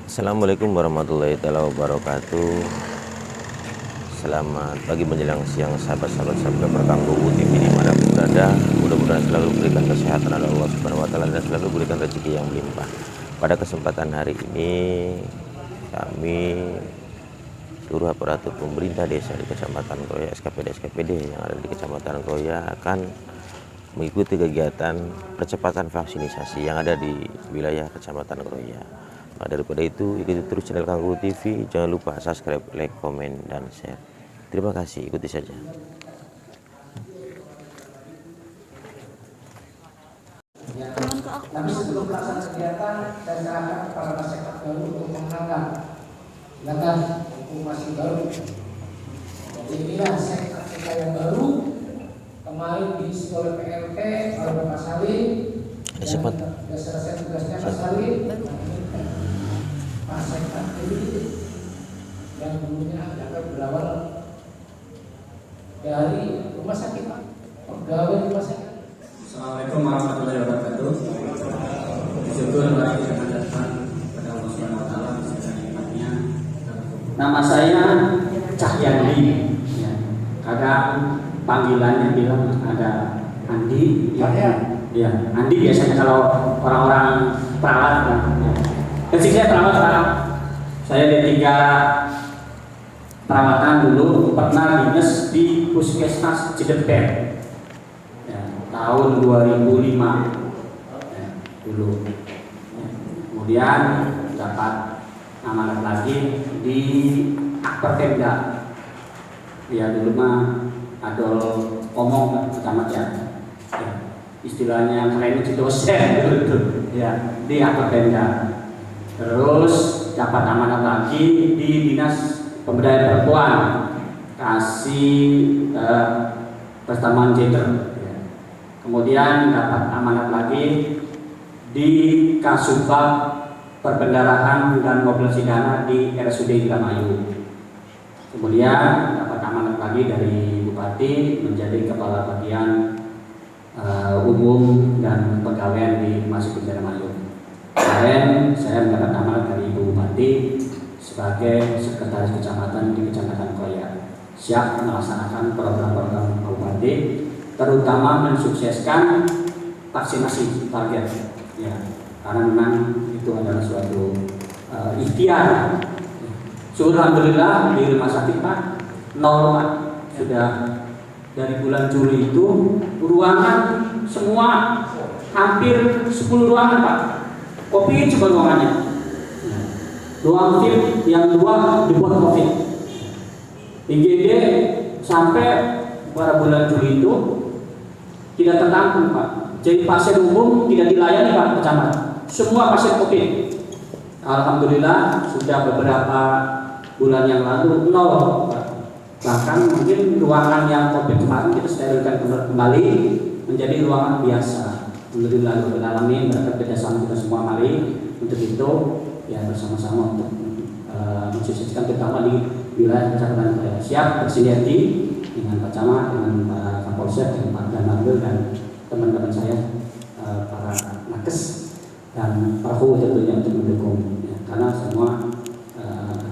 Assalamualaikum warahmatullahi wabarakatuh. Selamat pagi menjelang siang sahabat-sahabat sabda berkanggu TV dimanapun berada. Mudah-mudahan selalu berikan kesehatan oleh Allah Subhanahu Wa Taala dan selalu berikan rezeki yang melimpah. Pada kesempatan hari ini kami seluruh aparatur pemerintah desa di Kecamatan Kroya, SKPD yang ada di Kecamatan Kroya akan mengikuti kegiatan percepatan vaksinasi yang ada di wilayah Kecamatan Kroya. Nah, daripada itu ikuti terus channel Kanggu TV, jangan lupa subscribe, like, komen, dan share. Terima kasih, ikuti saja. Tapi sebelum pelaksanaan kegiatan, saya serahkan kepada masyarakat baru untuk mengenalkan. Silakan, hukum masih baru. Jadi inilah sektor yang baru. Kemarin diisi oleh PLT oleh Pak Salim. Sudah selesai tugasnya Pak Salim. Pak Sektor ini yang dulunya dapat berawal dari rumah sakit, Pak. Pegawai rumah sakit. Assalamualaikum warahmatullahi wabarakatuh. Syukur mari kita datang kepada Allah Subhanahu Wa Taala segala nikmatnya. Nama saya Cahyandi. Ya. Kadang panggilannya bilang ada Andi. Ya, Andi biasanya kalau orang-orang perawat. Ya. Basic saya perawat sekarang. Saya D3 perawatan dulu, pernah dinas di Puskesmas Cidepet. Tahun 2005 ya, dulu ya. Kemudian dapat amanat lagi di Akper Pemda ya, dulu mah adol omong camat ya, istilahnya keren itu dosen dulu ya, di Akper Pemda. Terus dapat amanat lagi di Dinas Pemberdayaan Perempuan, kasih Pertambangan Gender. Kemudian dapat amanat lagi di Kasubag Perbendaharaan dan Mobilisasi Dana di RSUD Indramayu. Kemudian dapat amanat lagi dari Bupati menjadi Kepala Bagian Umum dan Pegawaian di Masjid Indramayu. Kemarin saya mendapat amanat dari Ibu Bupati sebagai Sekretaris Kecamatan di Kecamatan Kroya. Siap melaksanakan program-program Bupati, terutama mensukseskan vaksinasi target ya, karena memang itu adalah suatu ikhtiar. Alhamdulillah di rumah sakit Pak nol Pak, sudah dari bulan Juli itu ruangan semua hampir 10 ruangan Pak, COVID coba ruangannya, ruang VIP yang 2 dibuat COVID, IGD sampai pada bulan Juli itu tidak tertampung Pak. Jadi pasien umum tidak dilayani Pak Camat. Semua pasien COVID. Alhamdulillah sudah beberapa bulan yang lalu nol Pak. Bahkan mungkin ruangan yang COVID kemarin kita sterilkan kembali menjadi ruangan biasa. Alhamdulillah beralamin berkat kerjasama kita semua, mari untuk itu ya bersama-sama untuk mensukseskan terutama di wilayah Kecamatan Kroya. Siap bersinergi dengan Pak Camat, dengan Pak Kapolsek, dengan Pak Danambil dan teman-teman saya para nakes dan perahu tentunya untuk mendukung ya, karena semua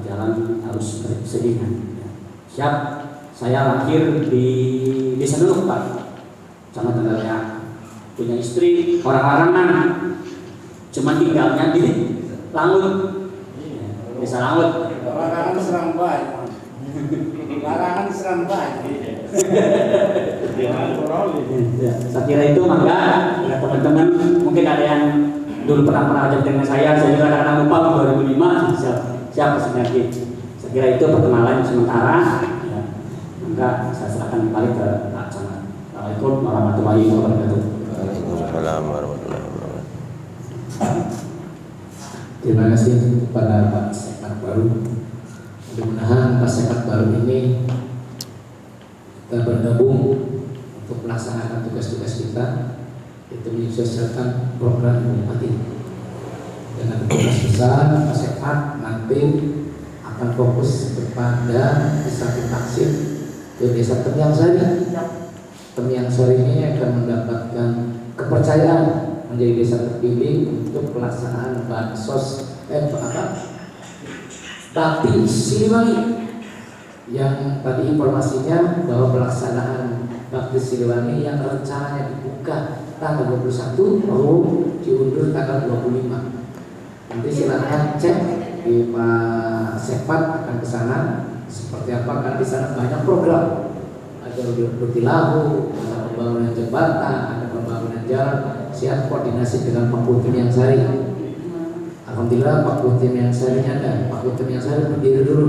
jalan harus berseiringan ya. Siap, saya lahir di Desa Nunuk Pak, Kecamatan Kroya, punya istri orang-orangan, cuma tinggalnya di Langut ya, Desa Langut. Larangan serang baik. Larangan serang baik. Ya, saya kira itu mangga ya, teman-teman mungkin ada yang dulu pernah ajak dengan saya juga kadang lupa 2005 siap sinergi. Saya kira itu perkenalan sementara ya, mangga saya serahkan kembali ke Pak Camat. Assalamualaikum warahmatullahi wabarakatuh. Waalaikumsalam warahmatullahi wabarakatuh. Terima kasih kepada Pak Sektor baru. Mudah-mudahan Pak Sektor baru ini kita bergabung untuk melaksanakan tugas-tugas kita, itu menyelesaikan program Bupati. Dengan tugas besar Pak Sektor nanti akan fokus kepada disamping vaksin ke desa Temyang Sari. Temyang Sari ini akan mendapatkan kepercayaan menjadi desa terpilih untuk pelaksanaan bansos Bakti Siliwangi, yang tadi informasinya bahwa pelaksanaan Bakti Siliwangi yang rencananya dibuka tanggal 21 mau diundur tanggal 25. Nanti silakan cek di Pak Sekpat akan ke sana seperti apa, karena di sana banyak program. Ada Rutilahu, ada pembangunan jembatan, ada pembangunan jalan. Siap koordinasi dengan Pak Putim yang Sari. Alhamdulillah Pak Putim yang Sari ada. Pak Putim yang Sari berdiri dulu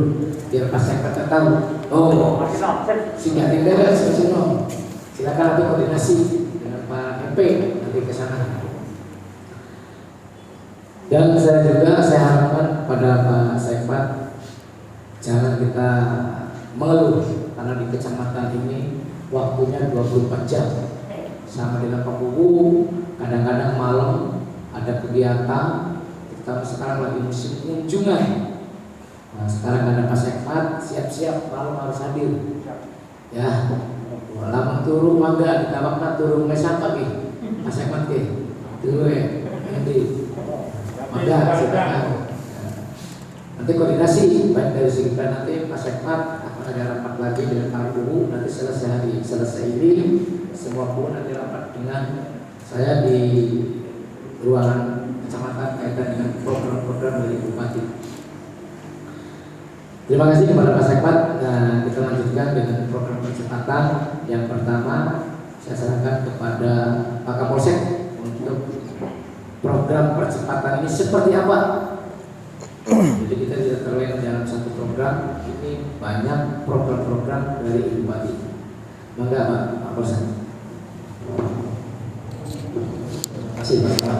biar Pak Sekpat tahu. Oh, sehingga tidak silakan nanti koordinasi dengan Pak MP nanti ke sana. Dan saya harapkan pada Pak Sekpat jangan kita mengeluh, karena di kecamatan ini waktunya 24 jam sama dengan Pak Bubu. Kadang-kadang malam ada kegiatan, terutama sekarang lagi musim kunjungan. Nah, sekarang ada Pak Sekpat, siap-siap malam harus hadir ya. Lama turun mangga kita waktu turun mesap lagi Pak Sekpat ke dulu ya nanti mangga silakan. Nanti koordinasi baik dari segi nanti Pak Sekpat akan ada rapat lagi dengan para guru. Nanti selesai ini semua guru nanti rapat dengan saya di ruangan kecamatan kaitan dengan program-program dari Bupati. Terima kasih kepada Pak Sekpat. Nah, kita lanjutkan dengan program percepatan. Yang pertama saya serahkan kepada Pak Kapolsek untuk program percepatan ini seperti apa. Jadi kita tidak terlena dalam satu program, ini banyak program-program dari Ibu Bupati. Mangga Pak Kapolsek. Terima kasih Pak.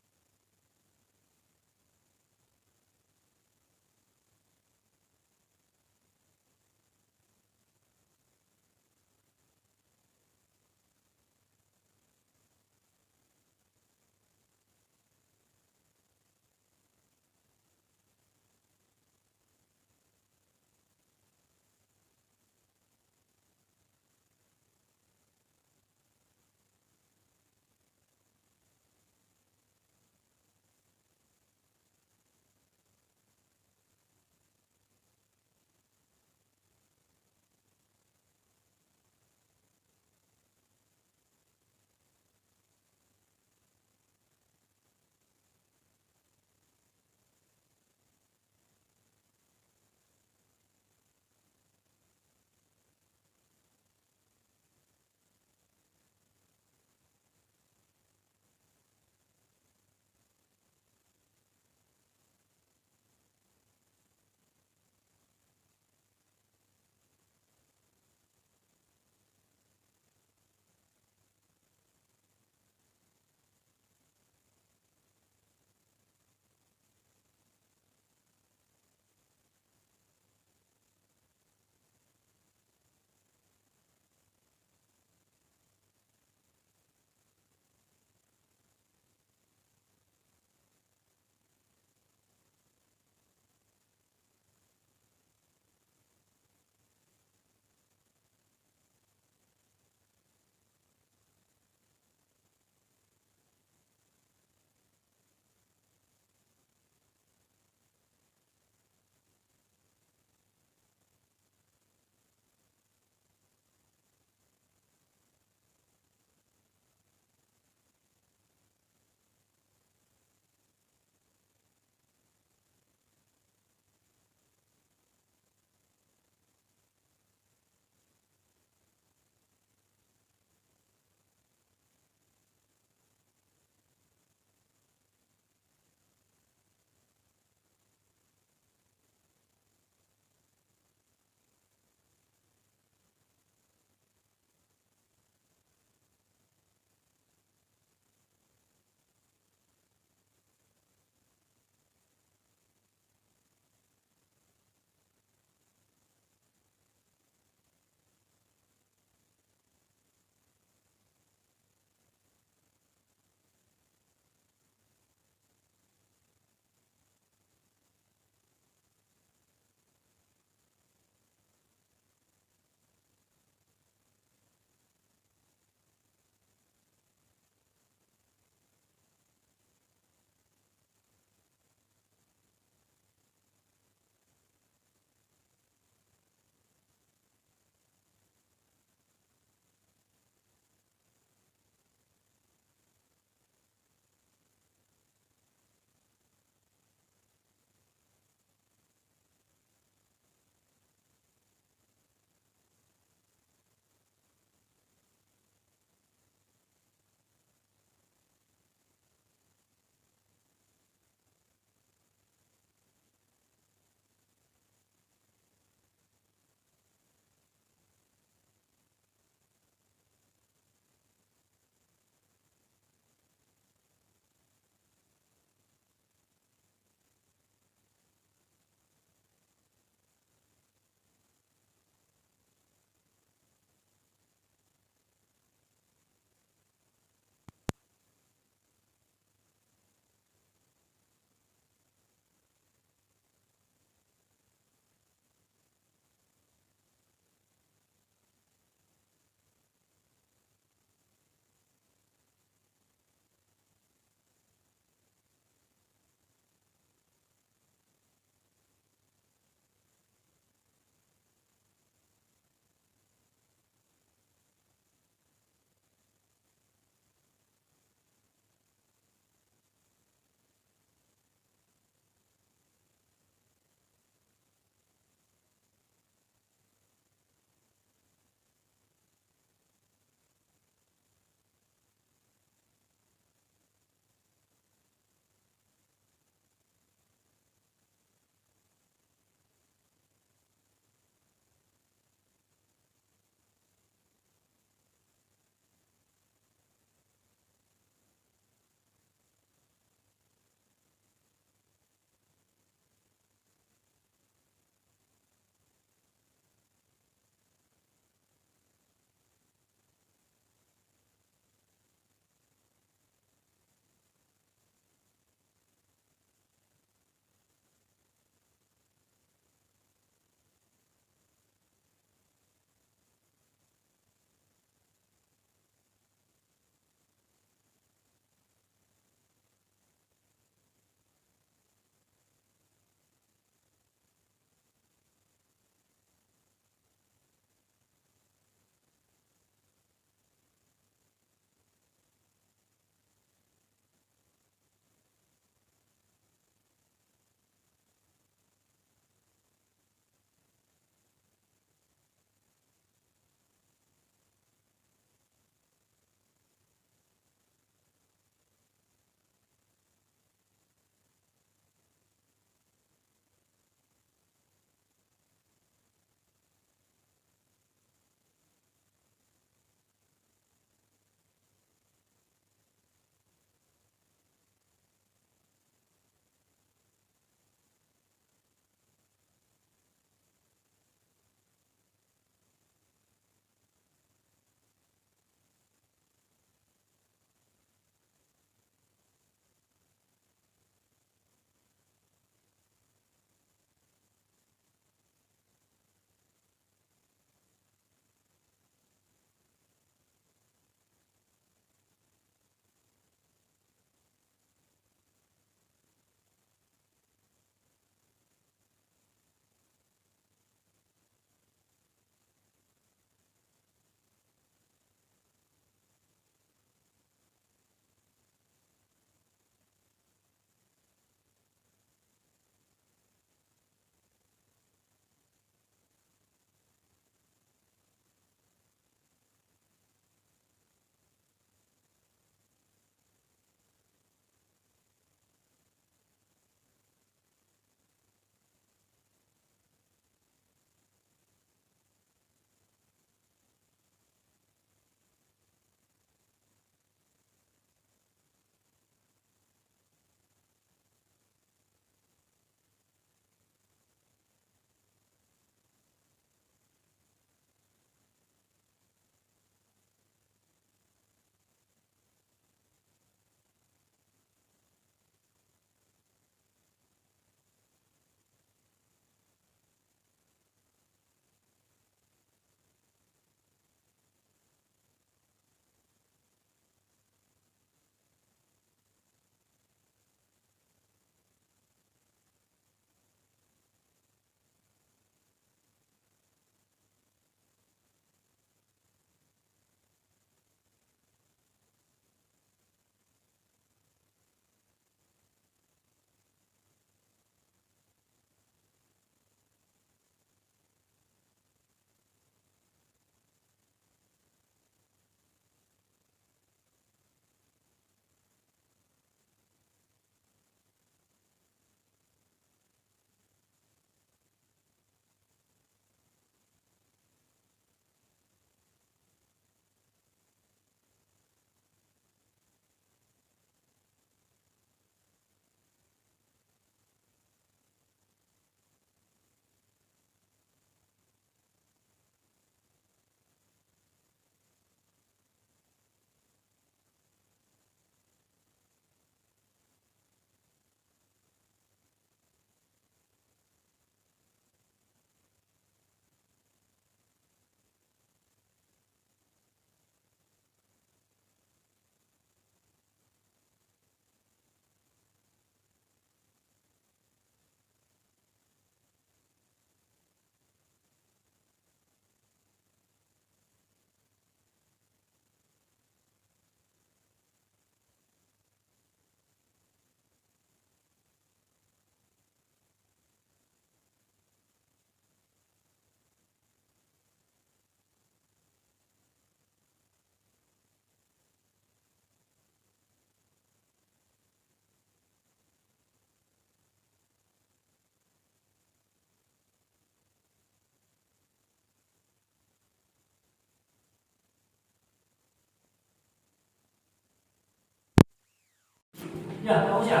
Ya, bagusnya.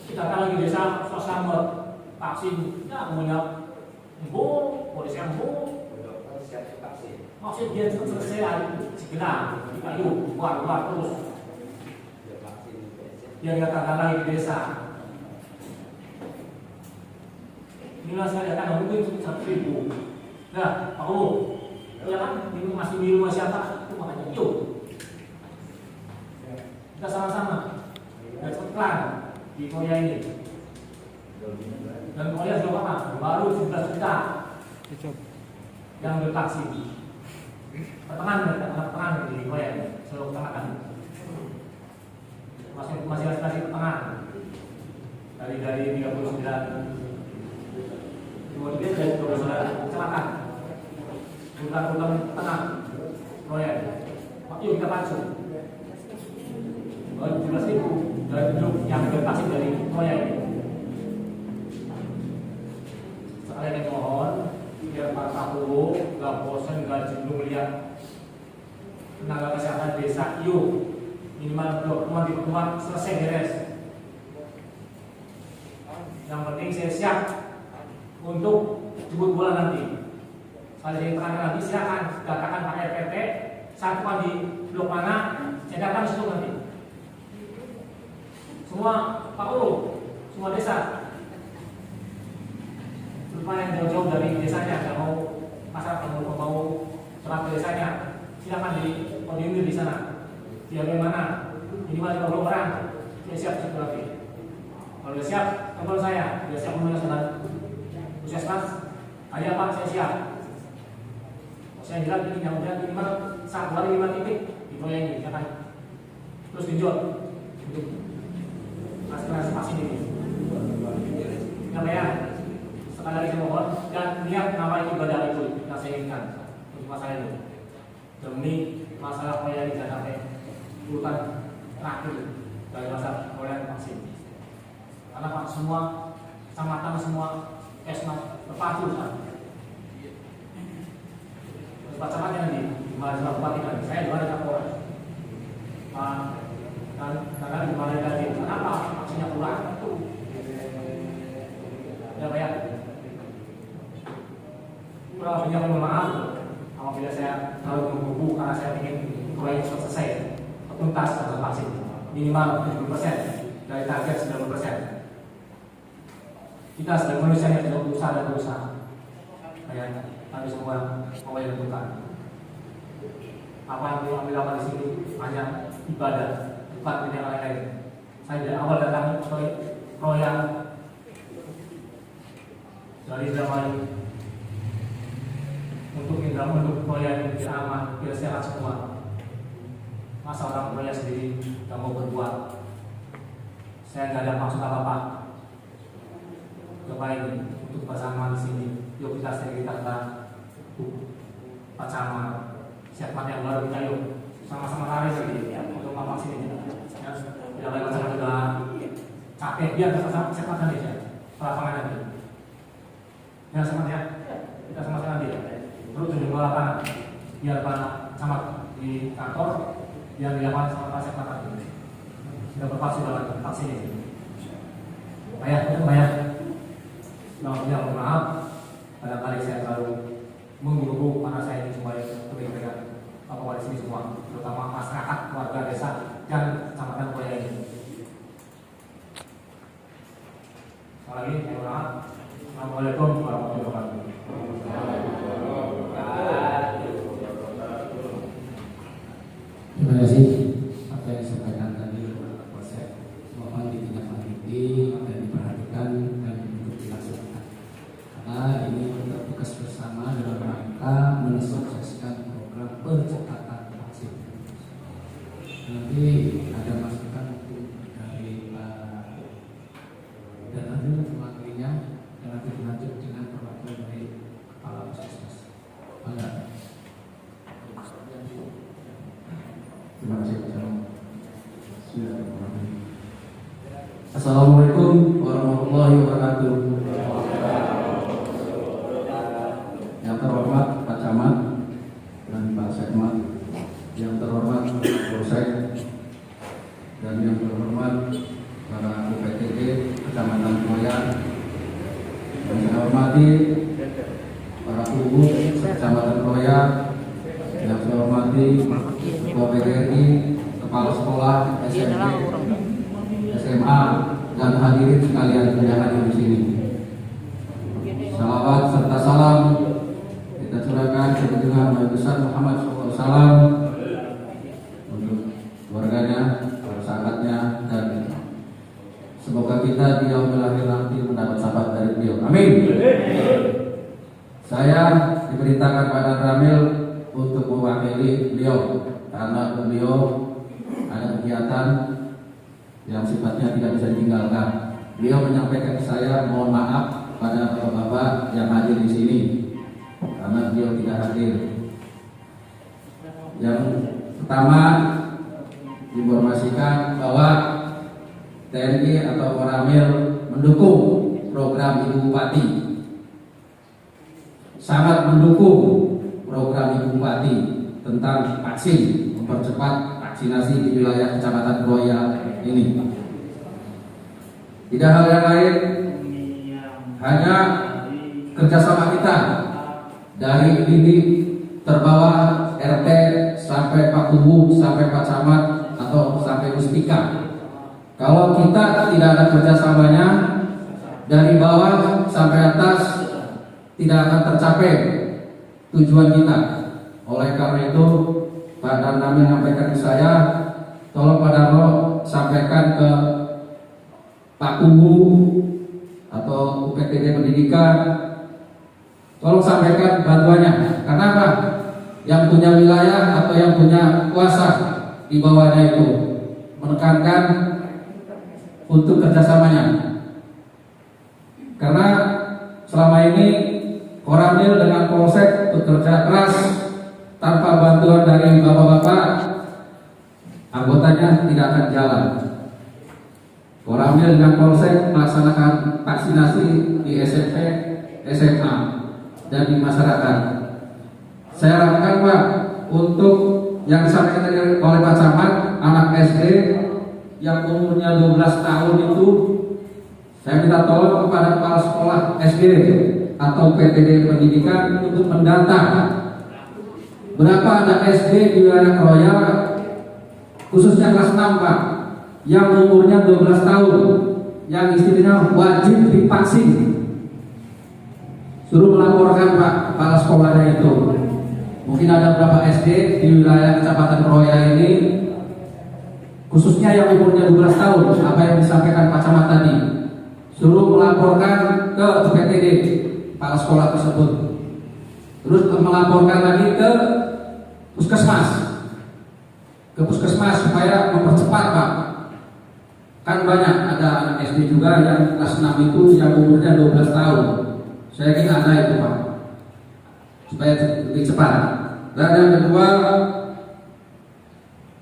Kita kan lagi desa suasana vaksin, ya punya polisi yang maksud dia selesai segera ayo keluar terus. Yang katakan lagi di desa. Inilah saya datang mungkin 1.000. Nah, Pak Ulu, ya kan masih di rumah siapa? Itu makanya yuk. Kita sama-sama iklan di Koya ini. Dan Koya juga apa? Baru 17 juta yang bervaksin. Pertengahan di Koya ini, seluruh kecamatan. Masih pertengahan. Dari 39 kemudian dari 29 kecamatan. Bulan tengah Koya. Yuk kita pacu. 17.000 dari grup yang bervaksin dari Koya ini. Sekalian yang mohon biar Pak Kapolri gak bosan gak jenuh lihat tenaga kesehatan desa yuk minimal dokumen di pertemuan selesai beres. Yang penting saya siap untuk jemput bola nanti. Kalau saya terakhir nanti silakan katakan Pak RPT satuan di blok mana saya datang situ nanti. Semua Pak Ulu, semua desa supaya jauh-jauh dari desanya, nggak mau masyarakat mau terang ke desanya, silakan di koordinir di sana. Dia bagaimana? Ini masih 50 orang, dia siap situ lagi. Kalau dia siap, telepon saya, dia siap menulis dengan puskesmas. Ayo Pak, saya siap. Saya bilang ini yang udah minimal 1 hari 5 titik di Koya ini, ya kan? Terus genjot untuk aspirasi vaksin ini. Kenapa ya? Sekali lagi saya mohon dan niat nama ibadah itu yang saya inginkan untuk masalah ini demi masalah Koya ini jangan sampai urutan terakhir dari masa perolehan vaksin. Karena Pak semua kecamatan semua kesmas terpacu kan. Kecamatan yang di Malaysia Bupati kan, saya juga ada Kapolres. Pak karena di Malaysia tadi kenapa vaksinnya kurang itu? Ya Pak ya. Kalau punya mohon maaf apabila saya terlalu menunggu karena saya ingin proyek selesai tuntas untuk vaksin minimal 70% dari target 90%. Kita sedang manusia yang tidak berusaha dan berusaha. Kayak kami semua mau menentukan apa yang kami lakukan di sini hanya ibadah, bukan tidak lain-lain. Saya dari awal datang proyek dari zaman untuk proyek biar aman, biar sehat semua. Masa orang proyek sendiri tidak mau berbuat. Saya tidak ada maksud apa-apa. Coba ini untuk bersama di sini. Yuk kita Pak Camat, siapa yang baru kita yuk sama-sama lari lagi untuk vaksin ini. Ya, tidak boleh macam juga capek dia sama siapa tadi ya, lapangan nanti. Ya sama ya, kita sama-sama nanti. Terus tunjuk lapangan biar Pak Camat di kantor, biar di lapangan sama Pak siapa tadi. Sudah berpaksa dalam vaksin ini. Banyak. Mohon maaf. Kadang-kadang saya terlalu mengguru karena saya ini cuma pegang apa di sini semua, terutama masyarakat, warga desa dan kecamatan Koya ini. Sekali lagi, mohon maaf. Assalamualaikum warahmatullahi wabarakatuh. Terima kasih apa yang disampaikan tadi Pak Polsek. Mohon ditindaklanjuti dan diperhatikan dan untuk dilaksanakan. Karena ini tugas bersama dalam rangka mensukseskan program percepatan vaksin. Nanti ada masukan dari Pak dan nanti mewakilinya dan nanti dilanjut dengan perwakilan dari Kepala Puskesmas. Enggak. Terima kasih. Assalamualaikum warahmatullahi wabarakatuh. Yang terhormat Pak Camat dan Pak Sekmat, yang terhormat Polsek, dan yang terhormat Pak Kecamatan Kroya, yang saya hormati Ketua PGRI, Kepala Sekolah, SMP, SMA, dan hadirin sekalian yang hadir di sini. Salawat serta salam kita curahkan ke junjungan Nabi besar Muhammad SAW untuk keluarganya, para sahabatnya, dan semoga kita di yaumil akhir nanti mendapat syafaat dari beliau. Amin. Saya diperintahkan pada Ramil untuk mewakili beliau karena beliau ada kegiatan yang sifatnya tidak bisa ditinggalkan. Beliau menyampaikan ke saya mohon maaf pada bapak-bapak yang hadir di sini karena beliau tidak hadir. Yang pertama, diinformasikan bahwa TNI atau Koramil mendukung program Ibu Bupati, sangat mendukung program Ibu Bupati tentang vaksin, mempercepat vaksinasi di wilayah Kecamatan Kroya ini. Tidak hal yang lain, hanya kerjasama kita dari ini terbawah RT sampai Pak Kubu sampai Pak Camat atau sampai Muspika. Kalau kita tidak ada kerjasamanya dari bawah sampai atas, tidak akan tercapai tujuan kita. Oleh karena itu, Pak Danami menyampaikan ke saya, tolong Pak Darmo sampaikan ke Pak Kubu atau UPTD Pendidikan, tolong sampaikan bantuannya. Karena apa? Yang punya wilayah atau yang punya kuasa di bawahnya itu menekankan untuk kerjasamanya. Karena selama ini Koramil dengan Polsek bekerja keras tanpa bantuan dari bapak-bapak, anggotanya tidak akan jalan. Koramil dengan Polsek melaksanakan vaksinasi di SMP, SMA, dan di masyarakat. Saya harapkan Pak, untuk yang disampaikan oleh Pak Camat, anak SD yang umurnya 12 tahun itu, saya minta tolong kepada kepala sekolah SD atau PTD Pendidikan untuk mendata berapa anak SD di wilayah Kroya, khususnya kelas 6 Pak, yang umurnya 12 tahun, yang istilahnya wajib divaksin. Suruh melaporkan Pak kepala sekolahnya itu. Mungkin ada berapa SD di wilayah Kecamatan Kroya ini, khususnya yang umurnya 12 tahun, apa yang disampaikan Pak Camat tadi, suruh melaporkan ke PTD kepala sekolah tersebut, terus melaporkan lagi ke puskesmas, supaya mempercepat Pak. Kan banyak ada anak SD juga yang kelas 6 itu yang umurnya 12 tahun. Saya kira ada itu Pak, supaya lebih cepat. Dan yang kedua,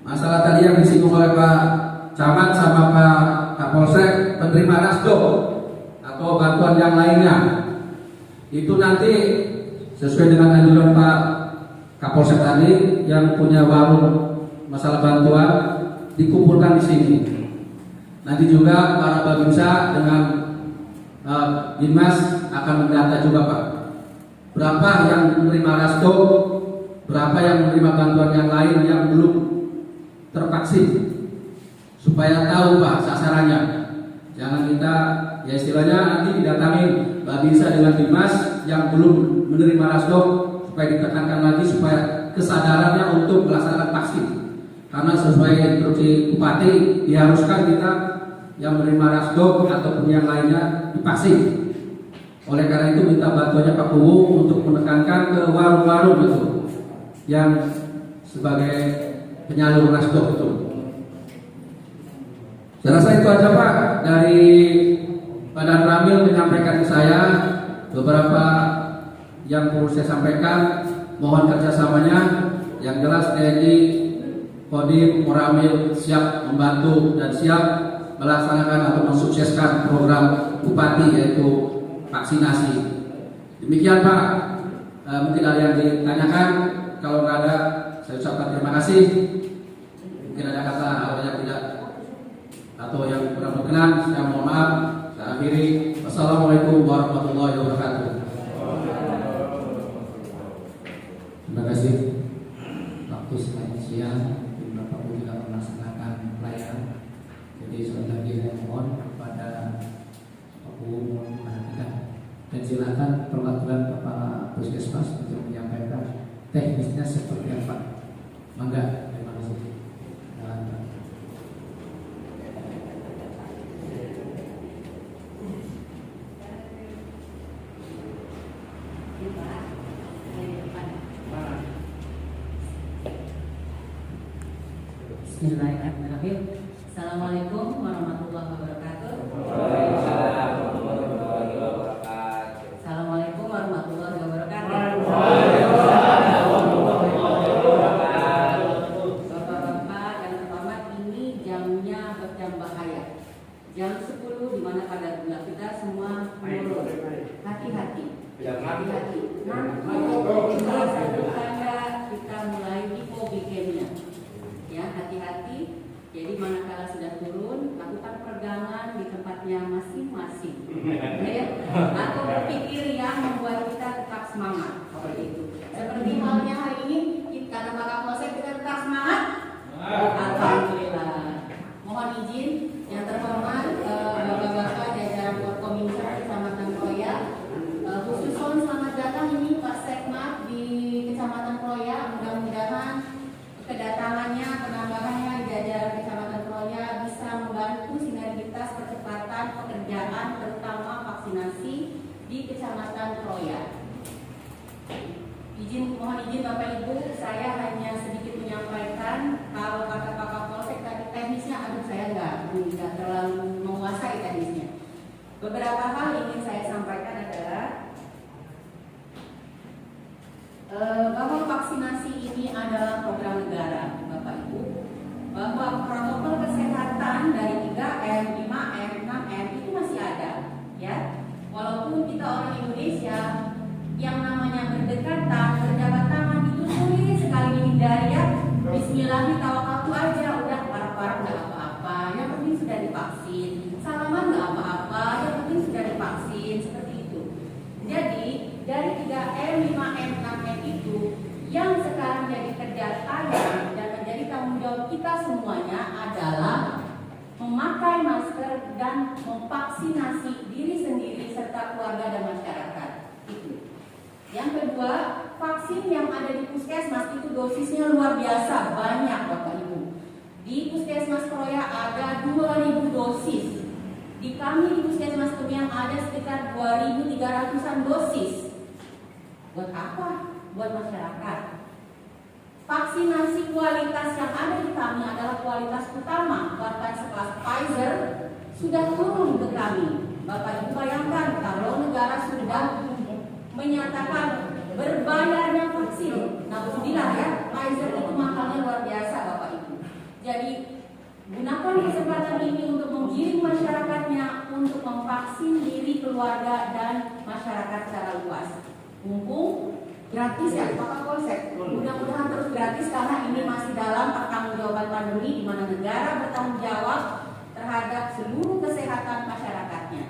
masalah tadi yang disinggung oleh Pak Camat sama Pak Kapolsek, penerima rasdo atau bantuan yang lainnya, itu nanti sesuai dengan anjuran Pak Kapolsek tadi yang punya warung masalah bantuan dikumpulkan di sini. Nanti juga para babinsa dengan Dimas akan mendata juga Pak, berapa yang menerima rasdo, berapa yang menerima bantuan yang lain yang belum tervaksin, supaya tahu Pak sasarannya. Jangan kita ya istilahnya nanti didatangi babinsa dengan Dimas yang belum menerima rasdo, supaya ditekankan lagi supaya kesadarannya untuk melaksanakan vaksin. Karena sesuai instruksi Bupati diharuskan kita yang menerima rasdo ataupun yang lainnya divaksin. Oleh karena itu minta bantuannya Pak Kuwu untuk menekankan ke warung-warung itu yang sebagai penyalur rasdo itu. Saya rasa itu aja Pak dari Pak Dan Ramil menyampaikan ke saya beberapa yang perlu saya sampaikan. Mohon kerjasamanya. Yang jelas TNI, Kodim, Koramil siap membantu dan siap melaksanakan atau mensukseskan program Bupati yaitu vaksinasi. Demikian Pak, mungkin ada yang ditanyakan. Kalau nggak ada, saya ucapkan terima kasih. Mungkin ada kata yang tidak atau yang kurang berkenan, saya mohon maaf. Saya akhiri. Wassalamualaikum warahmatullahi wabarakatuh. dalam melaksanakan pelayanan. Jadi sekali lagi saya mohon kepada Pak Bu mohon diperhatikan dan silakan perwakilan Bapak Puskesmas untuk menyampaikan teknisnya seperti apa. Mangga, terima kasih. Bismillahirrahmanirrahim. Assalamualaikum warahmatullahi wabarakatuh. Assalamualaikum warahmatullahi wabarakatuh. Bapak-bapak yang terhormat, ini jamnya berjam bahaya. Jam 10 di mana pada gula kita semua menurun. Hati-hati. Hati-hati. Nanti kalau satu tanda kita mulai hipoglikemia. Ya, hati-hati. Jadi manakala sudah turun, lakukan peregangan di tempatnya masing-masing. Ya, atau berpikir yang membuat kita tetap semangat. Seperti itu. Seperti halnya hari ini, karena Pak Kapolsek kita tetap semangat. Alhamdulillah. Mohon izin yang terhormat Bapak-bapak jajaran Forkominsa Kecamatan Kroya, khusus selamat datang ini Pak Sekmat di Kecamatan Kroya. Mudah-mudahan kedatangannya, penambahannya di jajaran Kecamatan Kroya bisa membantu sinergitas percepatan pekerjaan terutama vaksinasi di Kecamatan Kroya. Mohon izin Bapak Ibu, saya hanya sedikit menyampaikan. Kalau kata Pak Kapolsek tadi teknisnya, saya nggak terlalu menguasai teknisnya. Beberapa hal ingin saya sampaikan adalah bahwa vaksinasi ini adalah program negara, Bapak Ibu. Bahwa protokol kesehatan dari 3M, 5M, 6M itu masih ada, ya. Walaupun kita orang Indonesia yang namanya berdekatan, berjabat tangan itu sulit sekali dihindari ya. Bismillah, tawakal aja, udah parah-parah nggak apa-apa. Yang penting sudah divaksin. Salaman nggak apa-apa, yang penting sudah divaksin, seperti itu. Jadi dari 3M, 5M, 6M itu yang sekarang jadi kerja saya dan menjadi tanggung jawab kita semuanya adalah memakai masker dan memvaksinasi diri sendiri serta keluarga dan masyarakat. Itu. Yang kedua, vaksin yang ada di Puskesmas itu dosisnya luar biasa banyak Bapak Ibu. Di Puskesmas Kroya ada 2.000 dosis. Di kami di Puskesmas Tumiang ada sekitar 2.300-an dosis. Buat apa? Buat masyarakat. Vaksinasi kualitas yang ada di kami adalah kualitas utama. Bahkan sekelas Pfizer sudah turun ke kami. Bapak Ibu bayangkan kalau negara sudah menyatakan berbayarnya vaksin. Alhamdulillah ya, Pfizer itu mahalnya luar biasa Bapak Ibu. Jadi gunakan kesempatan ini untuk menggiring masyarakatnya untuk memvaksin diri, keluarga, dan masyarakat secara luas. Mumpung gratis ya Pak Kapolsek. Mudah-mudahan terus gratis karena ini masih dalam pertanggungjawaban pandemi di mana negara bertanggung jawab terhadap seluruh kesehatan masyarakatnya.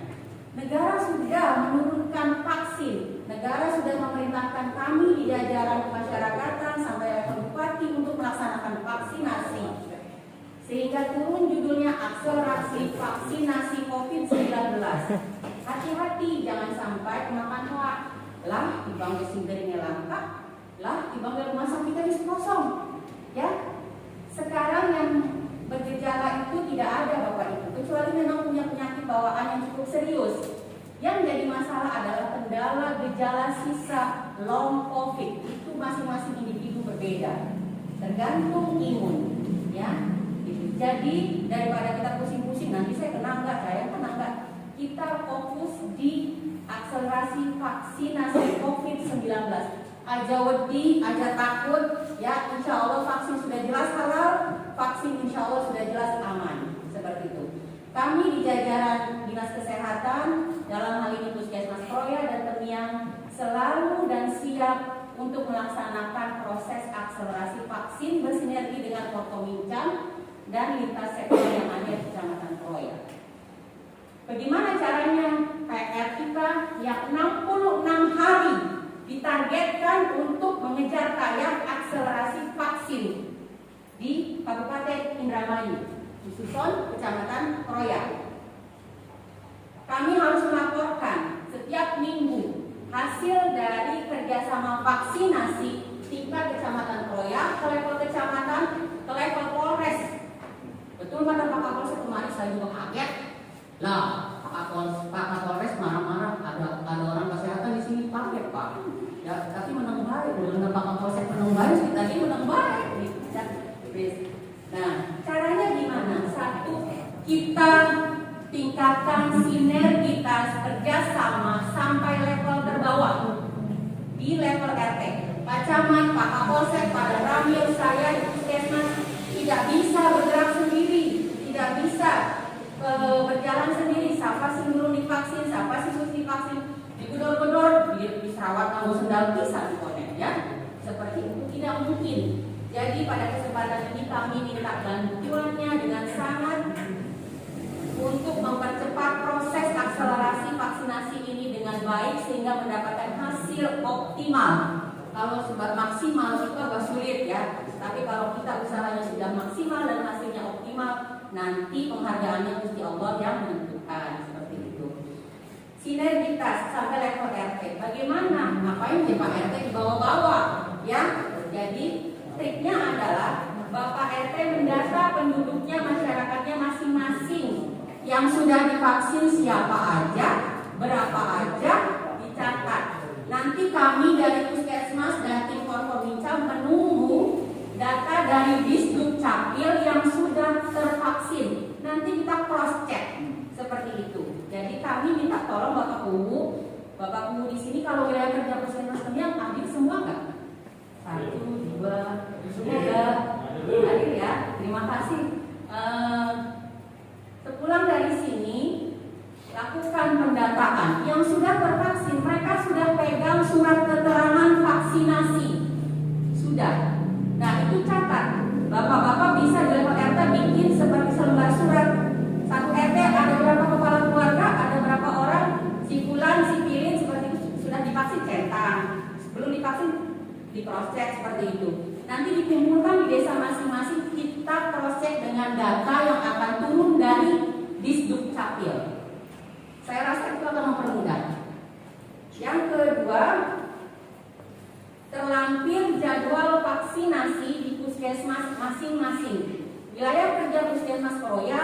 Negara sudah menurunkan vaksin. Negara sudah memerintahkan kami di jajaran kemasyarakatan sampai level bupati untuk melaksanakan vaksinasi. Sehingga turun judulnya akselerasi vaksinasi COVID-19. Hati-hati jangan sampai kemakan hoak. Lah dibangga singgahnya langka, lah dibangga rumah sakitnya bisa kosong. Ya, sekarang yang bergejala itu tidak ada Bapak Ibu, kecuali memang punya penyakit bawaan yang cukup serius. Yang jadi masalah adalah kendala gejala sisa long COVID. Itu masing-masing individu berbeda, tergantung imun. Ya, gitu. Jadi daripada kita pusing-pusing, nanti saya kena enggak, saya kena enggak, kita fokus di akselerasi vaksinasi COVID-19. Aja wedi, aja takut, ya insya Allah vaksin sudah jelas halal, vaksin insya Allah sudah jelas aman. Seperti itu. Kami di jajaran Dinas Kesehatan, dalam hal ini Puskesmas Kroya dan Temiang, selalu dan siap untuk melaksanakan proses akselerasi vaksin bersinergi dengan Forkominsa dan lintas sektor yang ada di Kecamatan Kroya. Bagaimana caranya? PR kita yang 66 hari ditargetkan untuk mengejar target akselerasi vaksin di Kabupaten Indramayu, di Suson, Kecamatan Kroya. Kami harus melaporkan setiap minggu hasil dari kerjasama vaksinasi tingkat Kecamatan Kroya ke level kecamatan, ke level Polres. Betul kata Pak Kapolres kemarin, saya juga kaget. Lah, Pak Kapolres marah-marah, ada orang kesehatan di sini kaget Pak. Ya, tapi menang baik, dengan Pak Kapolres menang baik, tadi menang baik. Nah, caranya gimana? Satu, kita tingkatkan sinergitas kerjasama sampai level terbawah di level RT. Pak Camat, Pak Kapolsek, Pak Ramil, saya di Puskesmas tidak bisa bergerak sendiri, tidak bisa berjalan sendiri. Siapa sih belum divaksin, siapa sih sudah divaksin, digedor-gedor, di Sarawak kamu sendal pisah di konek, ya. Seperti itu tidak mungkin. Jadi pada kesempatan ini kami minta bantuannya dengan sangat untuk mempercepat proses akselerasi vaksinasi ini dengan baik sehingga mendapatkan hasil optimal. Kalau sebab maksimal itu agak sulit ya, tapi kalau kita usahanya sudah maksimal dan hasilnya optimal, nanti penghargaannya Gusti Allah yang menentukan, seperti itu. Sinergitas sampai level RT. Bagaimana? Ngapain sih Pak RT dibawa-bawa? Ya, jadi triknya adalah Bapak RT mendata penduduknya, masyarakatnya masing-masing. Yang sudah divaksin siapa aja, berapa aja, dicatat. Nanti kami dari Puskesmas dan tim Forkominca menunggu data dari Disduk Capil yang sudah tervaksin. Nanti kita cross check seperti itu. Jadi kami minta tolong Bapak Kubu di sini kalau wilayah kerja Puskesmas yang hadir semua nggak? 1, 2, semoga hadir ya. Terima kasih. Sepulang dari sini, lakukan pendataan. Yang sudah tervaksin, mereka sudah pegang surat keterangan vaksinasi. Sudah. Nah, itu catat. Bapak-bapak bisa di level RT bikin seperti selembar surat. Satu RT ada berapa kepala keluarga, ada berapa orang, si Fulan, si Pilin, seperti itu sudah divaksin, centang. Sebelum divaksin, di cross check seperti itu. Nanti dikumpulkan di desa masing-masing, kita cross check dengan data yang akan turun dari Disduk Capil. Saya rasa itu akan mempermudah. Yang kedua, terlampir jadwal vaksinasi di Puskesmas masing-masing. Wilayah kerja Puskesmas Kroya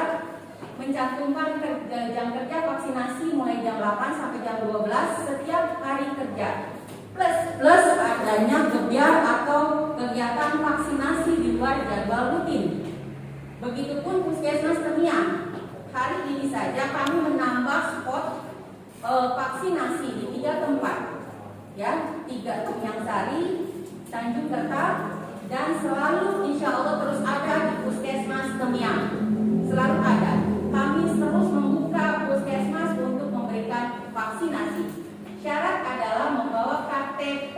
mencantumkan jam kerja vaksinasi mulai jam 8 sampai jam 12 setiap hari kerja. Plus adanya gebiar atau kegiatan vaksinasi di luar jadwal rutin. Begitupun Puskesmas Temiang. Hari ini saja kami menambah spot vaksinasi di 3 tempat, ya, 3 Temiang Sari, Tanjung Kerta, dan selalu insya Allah terus ada di Puskesmas Temiang. Selalu ada. Kami terus membuka Puskesmas untuk memberikan vaksinasi. Syarat adalah membawa KTP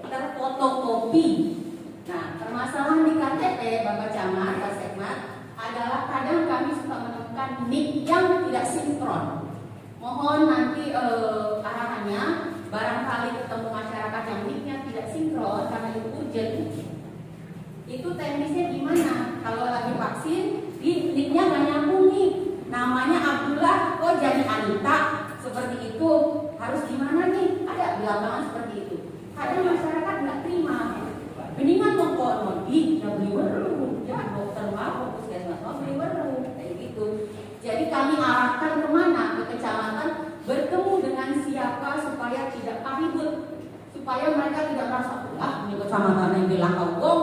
terfotokopi. Nah, permasalahan di KTP Bapak Camat, Pak Sekmat, adalah kadang kami suka menemukan NIK yang tidak sinkron. Mohon nanti arahannya, barangkali ketemu masyarakat yang NIK-nya tidak sinkron karena itu urgent. Itu teknisnya gimana? Kalau lagi vaksin, NIK-nya nggak nyambung nih. Namanya Abdullah, kok jadi Anita? Seperti itu. Harus gimana nih? Ada di lapangan seperti itu. Kadang masyarakat nggak terima. Mendingan mengkonon, ya beli baru, ya dokter mau Puskesmas mau beli baru, kayak gitu. Jadi kami arahkan kemana? Ke kecamatan, bertemu dengan siapa supaya tidak ribut, supaya mereka tidak merasa ini kecamatan yang bilang kau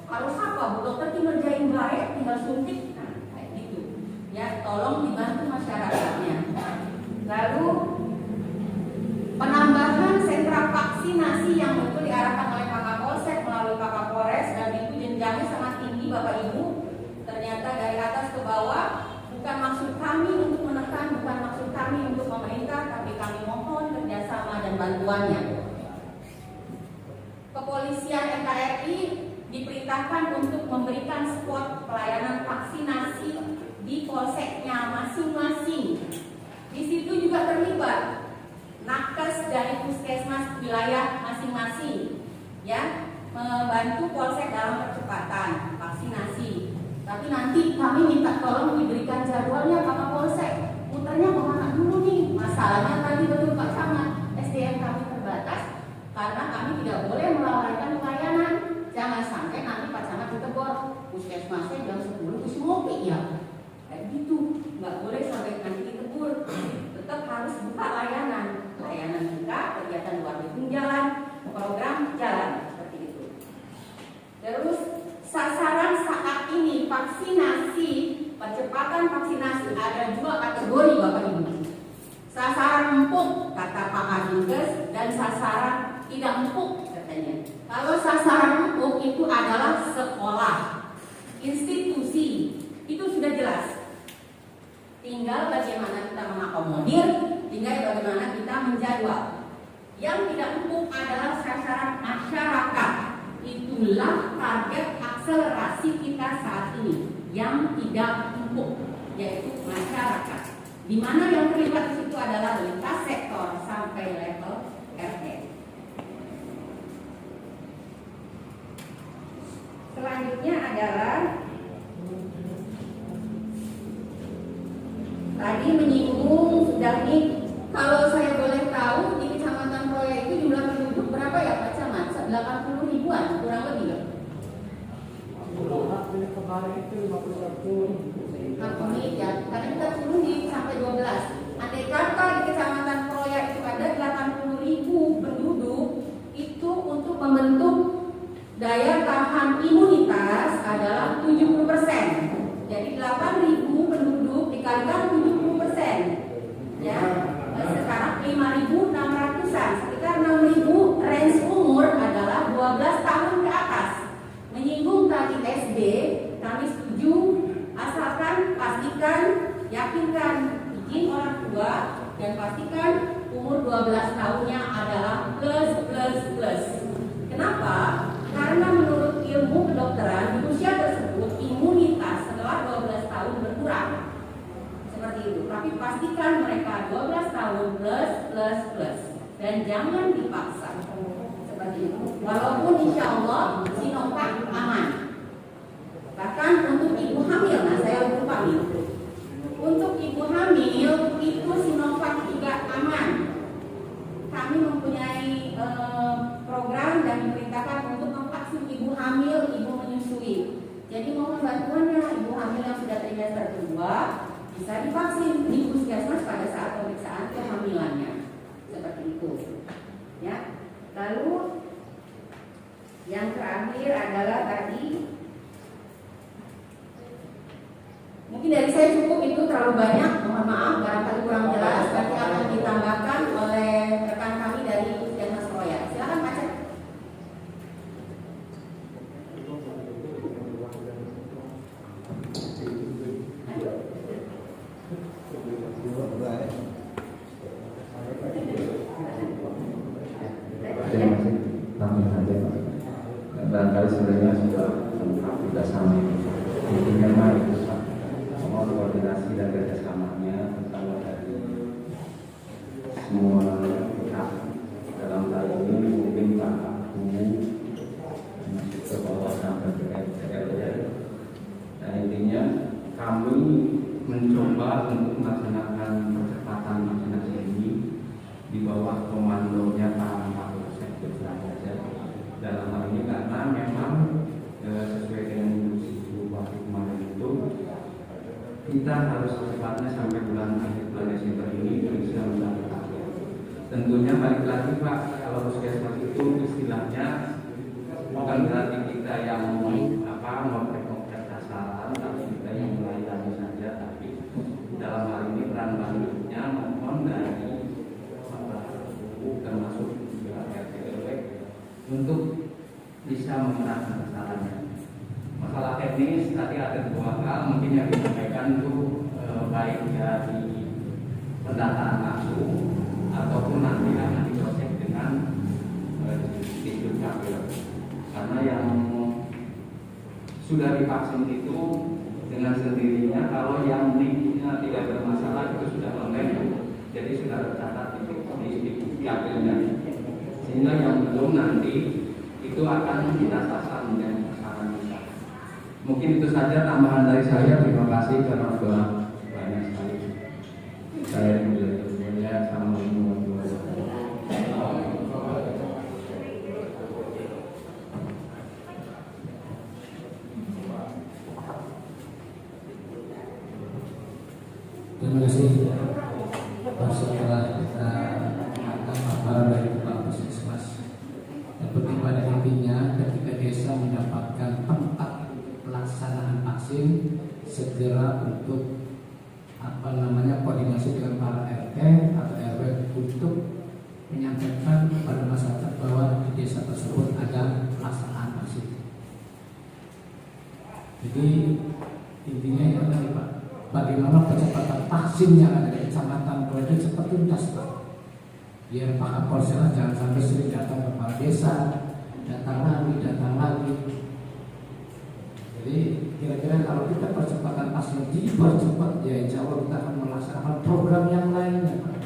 harus apa? Bu dokter ngerjain baik, tinggal suntik, nah, kayak gitu. Ya, tolong dibantu masyarakatnya. Lalu penambahan sentra vaksinasi yang betul diarahkan oleh Pak Kapolsek melalui Pak Kapolres, dan itu jenjangnya sangat tinggi Bapak Ibu. Ternyata dari atas ke bawah, bukan maksud kami untuk menekan, bukan maksud kami untuk memerintah, tapi kami mohon kerjasama dan bantuannya. Kepolisian NKRI diperintahkan untuk memberikan spot pelayanan vaksinasi di polseknya masing-masing. Di situ juga terlibat nakes dari Puskesmas wilayah masing-masing, ya, membantu polsek dalam percepatan vaksinasi. Tapi nanti kami minta tolong diberikan jadwalnya Pak Kapolsek. Putarnya kemana dulu nih? Masalahnya tadi betul Pak Camat, SDM kami terbatas karena kami tidak boleh melalaikan pelayanan. Jangan sampai nanti Pak Camat ditegur, puskesmasnya jam 10 terus ngopi ya. Kayak gitu, nggak boleh sampai nanti ditegur. Tetap harus buka layanan buka, kegiatan luar gedung jalan, program jalan seperti itu. Terus sasaran saat ini vaksinasi, percepatan vaksinasi ada 2 kategori Bapak Ibu. Sasaran empuk kata Pak Adinkes dan sasaran tidak empuk katanya. Kalau sasaran empuk itu adalah sekolah, institusi, itu sudah jelas. Tinggal bagaimana kita mengakomodir, tinggal bagaimana kita menjadwal. Yang tidak empuk adalah sasaran masyarakat. Itulah target akselerasi kita saat ini. Yang tidak empuk, yaitu masyarakat. Di mana yang terlibat di situ adalah lintas sektor sampai level RT. Selanjutnya adalah tadi menyinggung sudah nih, kalau saya boleh tahu di Kecamatan Proya itu jumlah penduduk berapa ya Pak Camat? 80 ribuan kurang lebih ya? Kemarin itu 51. Ya, karena kita turun di sampai 12. Andai kata di Kecamatan Proya itu ada 80 ribu penduduk, itu untuk membentuk daya tahan imunitas adalah 70%. Jadi 8.000 penduduk dikalikan 70%. Ya, sekarang 5.600-an, sekitar 6.000. Range umur adalah 12 tahun ke atas. Menyinggung tadi SD, kami setuju, asalkan pastikan, yakinkan izin orang tua dan pastikan umur 12 tahunnya adalah plus. Kenapa? Karena menurut ilmu kedokteran di usia tersebut imunitas setelah 12 tahun berkurang. Seperti itu. Tapi pastikan mereka 12 tahun plus dan jangan dipaksa. Seperti itu. Walaupun insya Allah Sinovac aman. Bahkan untuk ibu hamil, nah saya lupa nih. Untuk ibu hamil itu Sinovac juga aman. Kami mempunyai program dan diperintahkan untuk memvaksin ibu hamil, ibu menyusui. Jadi mohon bantuannya ibu hamil yang sudah trimester kedua bisa divaksin di puskesmas pada saat pemeriksaan kehamilannya. Seperti itu. Ya. Lalu yang terakhir adalah tadi, mungkin dari saya cukup, itu terlalu banyak, mohon maaf barangkali kurang jelas, nanti akan ditambahkan oleh rekan kami dari Puskesmas Proya. Silakan Pak Cek. Kami saja Pak. Barangkali sebenarnya sudah lengkap tidak sama ini. Intinya mah itu Pak, mohon koordinasi dan kerjasamanya terutama dari semua pihak dalam hal ini mungkin Pak Guru masuk ke bawah sampai ke RT. Dan intinya kami mencoba untuk melaksanakan percepatan vaksinasi ini di bawah komandonya Pak dalam hal ini karena memang sesuai dengan instruksi waktu kemarin itu kita harus secepatnya sampai bulan Desember ini bisa mencapai target. Tentunya balik lagi Pak, kalau puskesmas itu istilahnya bukan berarti kita yang ngoprek sasaran, tapi kita yang melayani saja. Tapi dalam hal ini peran bantunya mohon dari termasuk juga RT/RW untuk bisa memenangkan sasarannya. Masalah teknis tadi ada 2 hal mungkin yang disampaikan itu baik dari pendataan langsung ataupun nanti akan diproses dengan Disput Capil. Karena yang sudah divaksin itu dengan sendirinya, kalau yang linknya tidak bermasalah itu sudah online, jadi sudah tercatat di Disput Capilnya. Sehingga yang belum nanti itu akan kita sasar menjadi sasaran besar. Mungkin itu saja tambahan dari saya. Terima kasih karena sudah banyak sekali. Saya mulia. Assalamualaikum warahmatullahi wabarakatuh. Terima kasih. Setelah kita mendengarkan paparan dari Kepala Puskesmas, yang penting pada intinya ketika desa mendapatkan tempat pelaksanaan vaksin, segera untuk koordinasi dengan para RT atau RW untuk menyampaikan kepada masyarakat bahwa di desa tersebut ada pelaksanaan vaksin. Jadi intinya itu tadi Pak, bagaimana percepatan vaksin yang ada di kecamatan Proyek cepat tuntas Pak. Biar Pak Kapolsek jangan sampai sering datang ke kepala desa, datang lagi. Jadi kira-kira kalau kita percepatan vaksin dipercepat, ya insya Allah kita akan melaksanakan program yang lainnya Pak.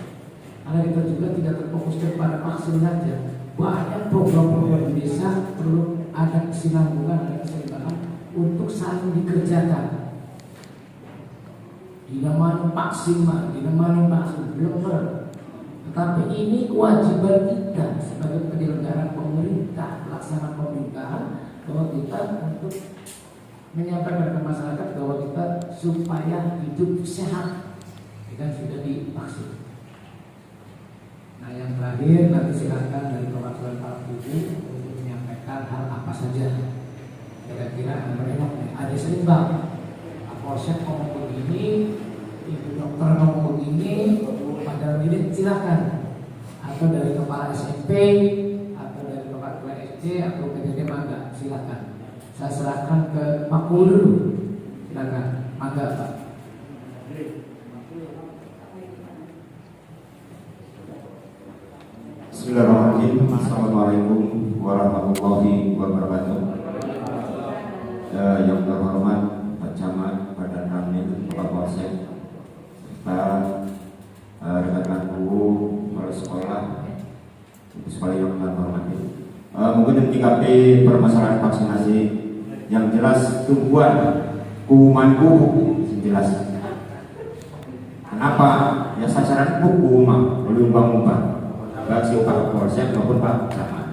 Karena kita juga tidak terfokus kepada vaksin saja, banyak program-program di desa perlu ada kesinambungan, ada keseimbangan untuk saling dikerjakan. Dinamani vaksin, benar. Tetapi ini kewajiban kita sebagai penyelenggara pemerintah, pelaksana pemerintahan, bahwa kita untuk menyampaikan ke masyarakat bahwa kita supaya hidup sehat, kita sudah divaksin. Nah yang terakhir nanti silakan dari perwakilan para ibu untuk menyampaikan hal apa saja kira-kira yang enak nih. Ada seimbang. Kapolsek ngomong begini, ibu dokter ngomong begini, pada ini silakan. Atau dari kepala SMP, atau dari kepala SD, atau PDD mangga, silakan. Saya serahkan ke Pak Kul dulu. Silakan, mangga Pak. Bismillahirrahmanirrahim. Assalamualaikum warahmatullahi wabarakatuh. Yang terhormat Pak Camat, Badan Ramil, Pak Polsek, rekan-rekan guru, kepala sekolah, itu sekali yang terhormat. Mungkin menyikapi permasalahan vaksinasi yang jelas tumpuan kumanku jelas. Kenapa? Ya sasaran kuman berlubang-lubang. Baik si Pak Polsek maupun Pak Camat.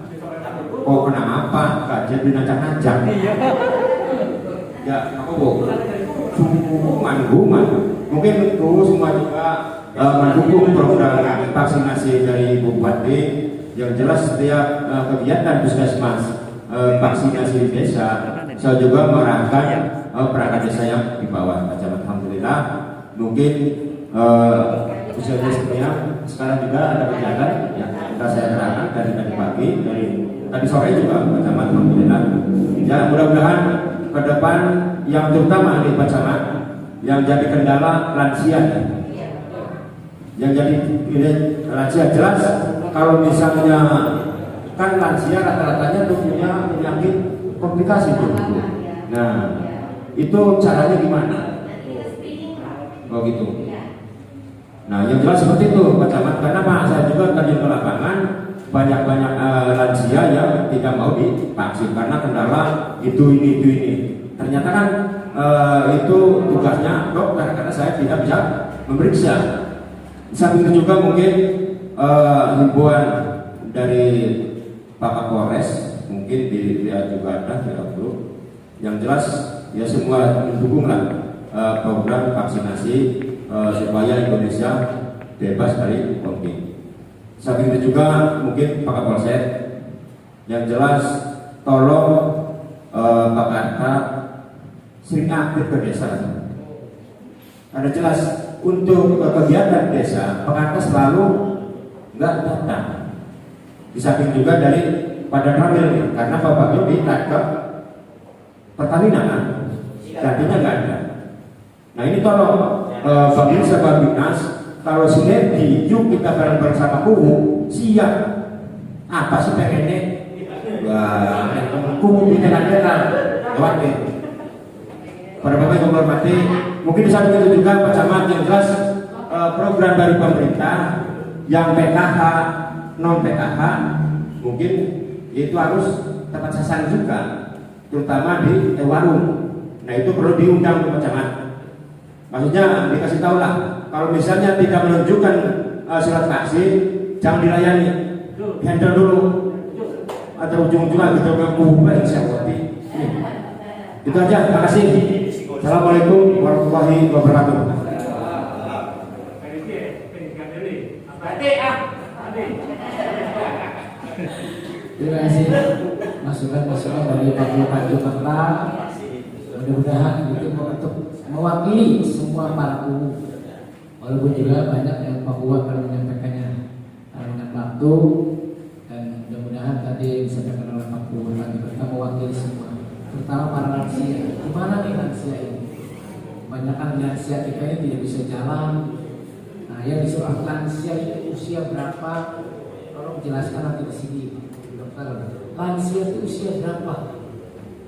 Oh kenapa? Gak jadi nancak-nancak. Ya, apa bu? Kuman. Mungkin itu semua juga mendukung program vaksinasi dari Bupati. Yang jelas setiap kegiatan puskesmas vaksinasi di desa, saya juga mengarahkan perangkat desa yang di bawah. Alhamdulillah, mungkin usia-usia sekarang juga ada kegiatan yang kita saya terangkan dari tadi pagi, dari tadi sore juga alhamdulillah. Ya mudah-mudahan ke depan yang terutama di Pak Camat yang jadi kendala lansia. Yang jadi lansia jelas kalau misalnya kan lansia rata-ratanya tuh punya penyakit komplikasi tuh. Nah itu caranya gimana? Oh gitu. Nah yang jelas seperti itu Pak Camat, karena Pak saya juga terjun ke lapangan banyak lansia yang tidak mau divaksin karena kendala ini. Ternyata kan itu tugasnya dokter karena saya tidak bisa memeriksa. Samping itu juga mungkin himbauan dari Pak Kapolres mungkin dilihat juga ada di grup. Yang jelas ya semua mendukunglah program vaksinasi supaya Indonesia bebas dari COVID. Samping itu juga mungkin Pak Kapolsek yang jelas tolong Pak Kanta sering aktif ke desa. Ada jelas untuk kegiatan desa Pak Kanta selalu nggak datang. Di samping juga dari Badan Ramil karena Bapak Yudi ke Pertamina gantinya nggak ada. Nah ini tolong Bapak Binas kalau sinergi yuk kita bareng-bareng sama kubu siap. Apa sih pengennya? Wah, kubu di tengah-tengah lewat deh. Para Bapak yang menghormati, mungkin di samping itu juga Pak Camat yang jelas program dari pemerintah yang PKH, non PKH mungkin itu harus tepat sasaran juga, terutama di warung. Nah itu perlu diundang ke Pak Camat. Maksudnya dikasih tahu lah, kalau misalnya tidak menunjukkan surat vaksin, jangan dilayani, handle dulu. Atau ujung-ujungnya kita mengumpulkan siapapun. Itu aja, terima kasih. Assalamualaikum warahmatullahi wabarakatuh. Terima kasih masukan-masukan dari Pak Jakarta. Mudah-mudahan itu untuk mewakili semua para guru. Walaupun juga banyak yang Papua kalau menyampaikannya dengan waktu, dan mudah-mudahan tadi yang disampaikan oleh Pak Guru tadi kita mewakili semua, terutama para lansia. Gimana nih lansia ini? Kebanyakan lansia kita ini tidak bisa jalan. Nah, yang disebut lansia itu usia berapa? Tolong jelaskan nanti di sini, dokter. Lansia itu usia berapa?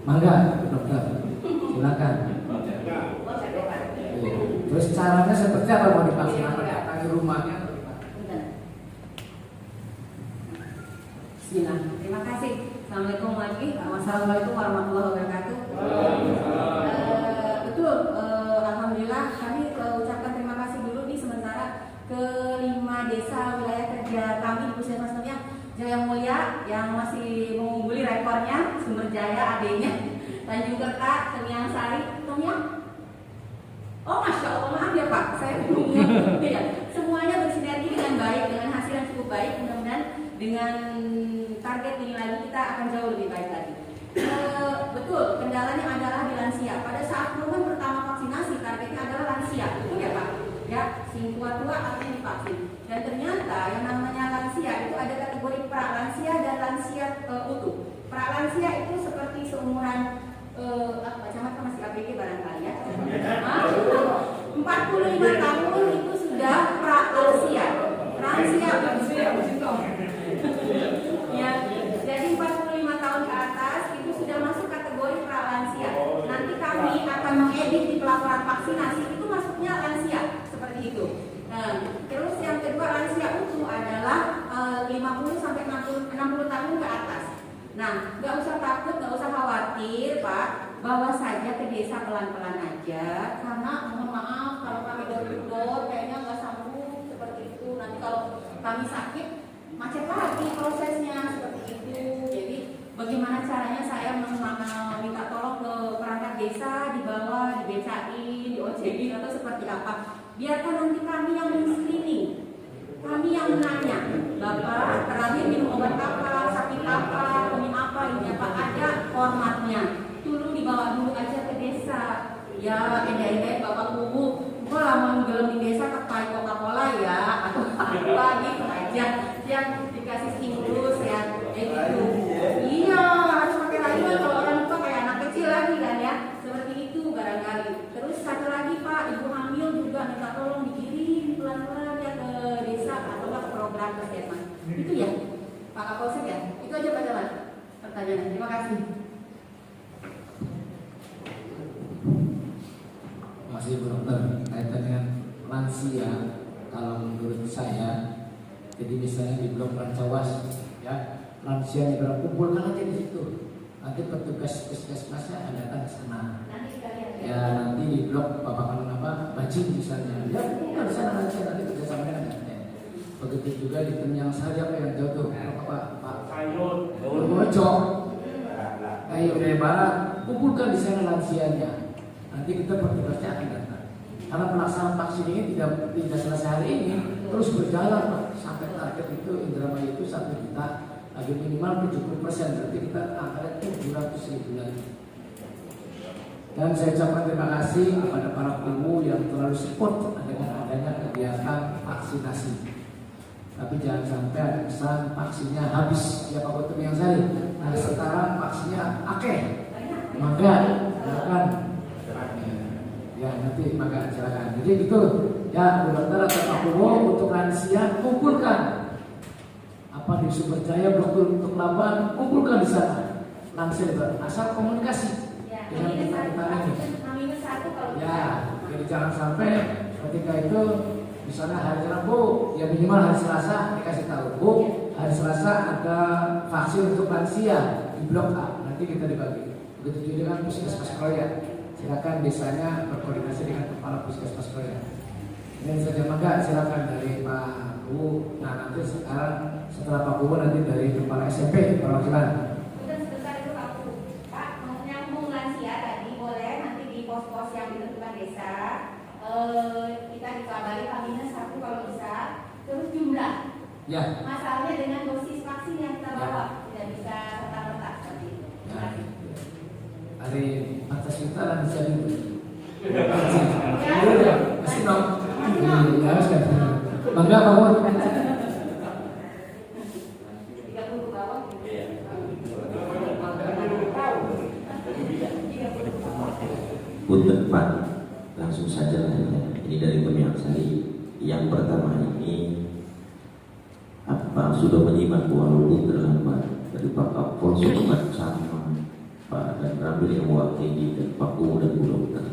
Mangga, dokter. Silakan. Terus caranya seperti apa mau divaksin? Apa datang ke rumahnya? Bismillah. Terima kasih. Assalamualaikum lagi. Wassalamualaikum warahmatullahi wabarakatuh. Betul. Alhamdulillah kami ucapkan terima kasih dulu nih sementara ke 5 desa wilayah kerja kami di Puskesmas Jaya Mulia yang masih mengungguli rekornya, Sumber Jaya adanya, Tanjung Kerta, Temiang Sari, Temiang. Oh, Masya Allah, maaf ya Pak, saya belum ngerti ya. Semuanya bersinergi dengan baik, dengan hasil yang cukup baik. Mudah-mudahan dengan target ini lagi kita akan jauh lebih baik lagi. Betul, kendalanya adalah di lansia. Pada saat program pertama vaksinasi, targetnya adalah lansia, betul ya Pak? Ya, sing tua-tua artinya divaksin. Dan ternyata yang namanya lansia itu ada kategori pra-lansia dan lansia utuh. Pra-lansia itu seperti seumuran Pak Camat masih APG barangkali ya. 45 tahun itu sudah pra-lansia. Lansia ya, jadi 45 tahun ke atas itu sudah masuk kategori pra-lansia. Nanti kami akan mengedit di pelaporan vaksinasi itu masuknya lansia seperti itu. Terus yang kedua lansia utuh adalah 50 sampai 60 tahun ke atas. Nah, nggak usah takut, nggak usah khawatir Pak, bawa saja ke desa pelan-pelan aja. Karena mohon maaf kalau kami door-to-door kayaknya nggak sanggup seperti itu. Nanti kalau kami sakit macet lagi prosesnya seperti itu. Jadi bagaimana caranya saya minta tolong ke perangkat desa, dibawa, dibecain, diojegin atau seperti apa? Biarkan nanti kami yang men-screening, kami yang menanya, Bapak terakhir minum obat apa, sakit apa, minum apa, ini apa, ada formatnya. Tolong dibawa dulu aja ke desa. Ya, enda-enda Bapak Kubu, kok lama gelem di desa kepai Coca-Cola ya, atau apa gitu aja yang dikasih stimulus ya, gitu. Iya, harus pakai lagi kalau orang tua kayak anak kecil lagi kan ya, seperti itu barangkali. Terus satu lagi Pak, ibu hamil juga minta tolong dikirim pelan-pelan ya ke desa atau ke program puskesmas. Itu ya, Pak Kapolsek ya. Itu aja Pak Jalan. Pertanyaan. Terima kasih. Masih dokter, kaitan dengan lansia, kalau menurut saya, jadi misalnya di blok Rancawas, ya lansia yang berkumpulkan aja di situ. Nanti petugas puskesmasnya ada datang ke sana. Ya nanti di blok Bajing misalnya, ya bukan di sana lansia, nanti kerjasama dengan RT. Begitu juga di Temiang Sari apa yang jauh tuh, Pak Bocok, Ayo dari barat, kumpulkan di sana lansianya. Nanti kita petugasnya akan datang. Karena pelaksanaan vaksin ini tidak selesai hari ini, terus berjalan Pak. Sampai target itu Indramayu itu 1 juta, lagi minimal 70%, berarti kita angkanya 700.000 lagi. Dan saya ucapkan terima kasih kepada para guru yang terlalu support dengan adanya kegiatan vaksinasi. Tapi jangan sampai ada pesan vaksinnya habis, ya Pak Ketum yang saya. Nah sekarang vaksinnya maka silakan. Ya nanti maka silakan. Jadi itu ya Bu Dokter atau Pak Kuwo untuk lansia kumpulkan apa di Sumber Jaya Blok untuk Labuan, kumpulkan di sana lansia asal komunikasi dengan kita ini. Ya jadi jangan sampai ketika itu di sana hari Rabu, ya minimal hari Selasa dikasih tahu, Bu, hari Selasa ada vaksin untuk lansia di Blok A, nanti kita dibagi. Begitu juga dengan puskesmas proyek. silakan desanya berkoordinasi dengan kepala puskesmas Korea. Ini saja mangga, silakan dari Pak Bu. Nah nanti sekarang setelah Pak Bu nanti dari kepala SMP perwakilan. Udah sebentar itu Pak Bu. Pak, mau nyambung lansia tadi boleh nanti di pos-pos yang ditentukan desa kita dikabari H-1 kalau bisa. Terus jumlah. Ya. Masalahnya dengan dosis vaksin yang kita bawa tidak bisa serta-merta seperti itu. Terima kasih. Hari atas kita lah bisa dulu. Kasih dong. Ya, bangga Pak Bu. Punten Pak, langsung saja lah ya. Ini dari Pemiaksari. Yang pertama ini apa sudah menyimak walaupun terlambat dari Pak Kapolres sama Pak dan Ramil yang mewakili dan Pak Kumu dan Bu Dokter.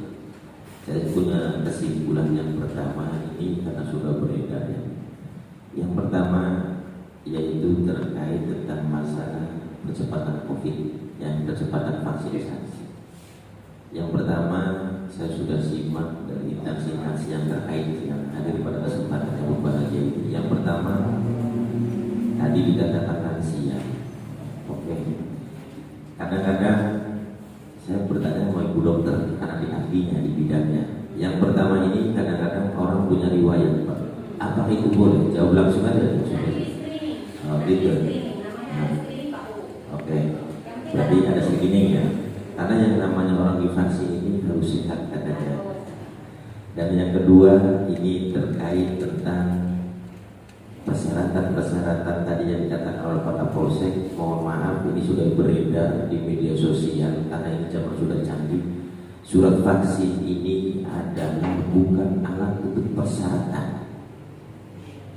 Saya punya kesimpulan yang pertama ini karena sudah beredar ya. Yang pertama yaitu terkait tentang masalah percepatan COVID yang percepatan vaksinasi. Yang pertama saya sudah simak dari instansi yang terkait yang hadir pada kesempatan yang berbahagia ini. Yang pertama tadi dikatakan lansia. Oke. Kadang-kadang saya bertanya sama Ibu Dokter karena di ahlinya di bidangnya. Yang pertama ini kadang-kadang orang punya riwayat Pak. Apa itu boleh? Jawab langsung aja. Oh, gitu. Nah, oke. Berarti ada screening ya. Karena yang namanya orang divaksin ini harus sehat katanya. Dan yang kedua ini terkait tentang persyaratan tadi yang dikatakan oleh Pak Kapolsek. Mohon maaf ini sudah beredar di media sosial karena ini zaman sudah canggih. Surat vaksin ini adalah bukan alat untuk persyaratan.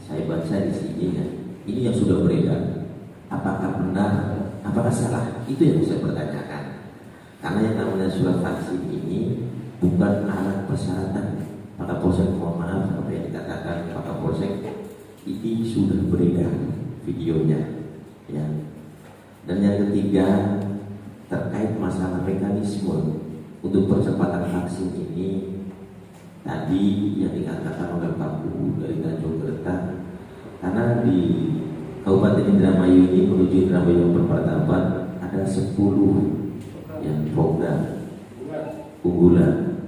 Saya baca di sini ya. Ini yang sudah beredar. Apakah benar? Apakah salah? Itu yang saya pertanyakan. Karena yang namanya surat vaksin ini bukan alat persyaratan. Pak Kapolsek mohon maaf apa yang dikatakan Pak Kapolsek ini sudah beredar videonya ya. Dan yang ketiga terkait masalah mekanisme untuk percepatan vaksin ini tadi yang dikatakan oleh Pak Bu dari Tanjung Kerta, karena di Kabupaten Indramayu ini menuju Indramayu Perpartapan ada 10 yang program unggulan.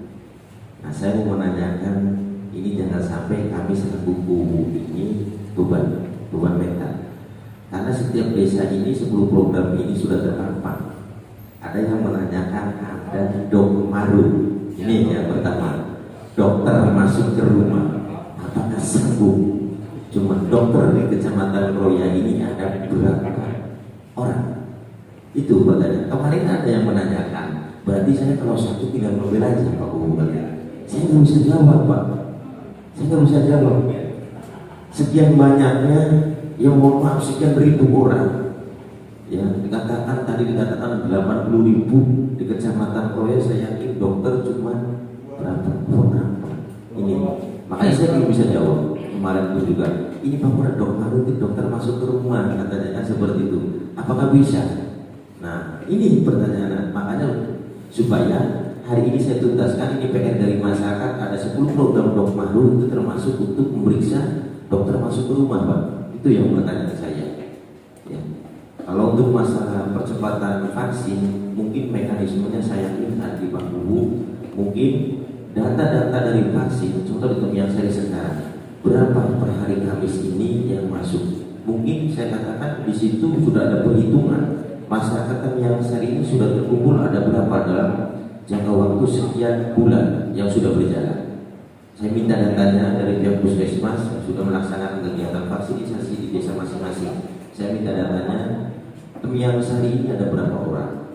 Nah saya mau menanyakan ini jangan sampai kami selaku kubu ini beban mental. Karena setiap desa ini 10 program ini sudah terpampang. Ada yang menanyakan ada dok maru. Ini yang pertama, dokter masuk ke rumah, apakah sanggup? Cuma dokter di Kecamatan Roya ini ada berapa orang? Itu pertanyaan. Kemarin ada yang menanyakan, berarti saya kalau satu tinggal mobil aja Pak Bu. Saya nggak bisa jawab Pak. Saya nggak bisa jawab. Sekian banyaknya, yang mohon maaf sekian ribu orang. Ya, dikatakan 80.000 di Kecamatan Roya, saya yakin dokter cuma berapa orang ini. Makanya saya belum bisa jawab. Kemarin itu juga, ini Pak Murad dokter masuk ke rumah katanya kan seperti itu. Apakah bisa? Nah, ini pertanyaan. Makanya supaya hari ini saya tuntaskan ini PR dari masyarakat, ada 10 program dok maru itu termasuk untuk memeriksa dokter masuk ke rumah Pak. Itu yang pertanyaan saya. Ya. Kalau untuk masalah percepatan vaksin, mungkin mekanismenya saya yakin di Pak Bu, mungkin data-data dari vaksin, contoh di Pemiaksari sekarang, berapa per hari Kamis ini yang masuk? Mungkin saya katakan di situ sudah ada perhitungan masyarakat Pemiaksari ini sudah terkumpul ada berapa dalam jangka waktu sekian bulan yang sudah berjalan. Saya minta datanya dari pihak puskesmas yang sudah melaksanakan kegiatan vaksinisasi di desa masing-masing. Saya minta datanya. Pemiaksari ini ada berapa orang?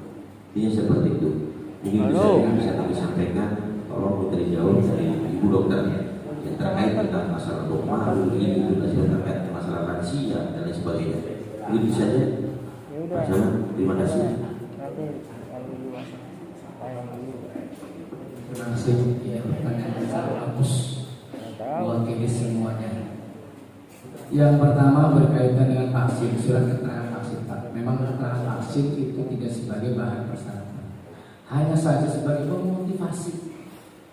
Ini seperti itu. Mungkin bisa kami sampaikan. Tolong diberi jawab dari Ibu Dokter yang terkait tentang masalah dok maru ini, juga terkait masalah lansia dan lain sebagainya. Begitu saja. Terima kasih. Terima kasih. Ya, pertanyaan saya hapus mewakili semuanya. Yang pertama berkaitan dengan vaksin, surat keterangan vaksin Pak. Memang keterangan vaksin itu tidak sebagai bahan persyaratan. hanya saja sebagai memotivasi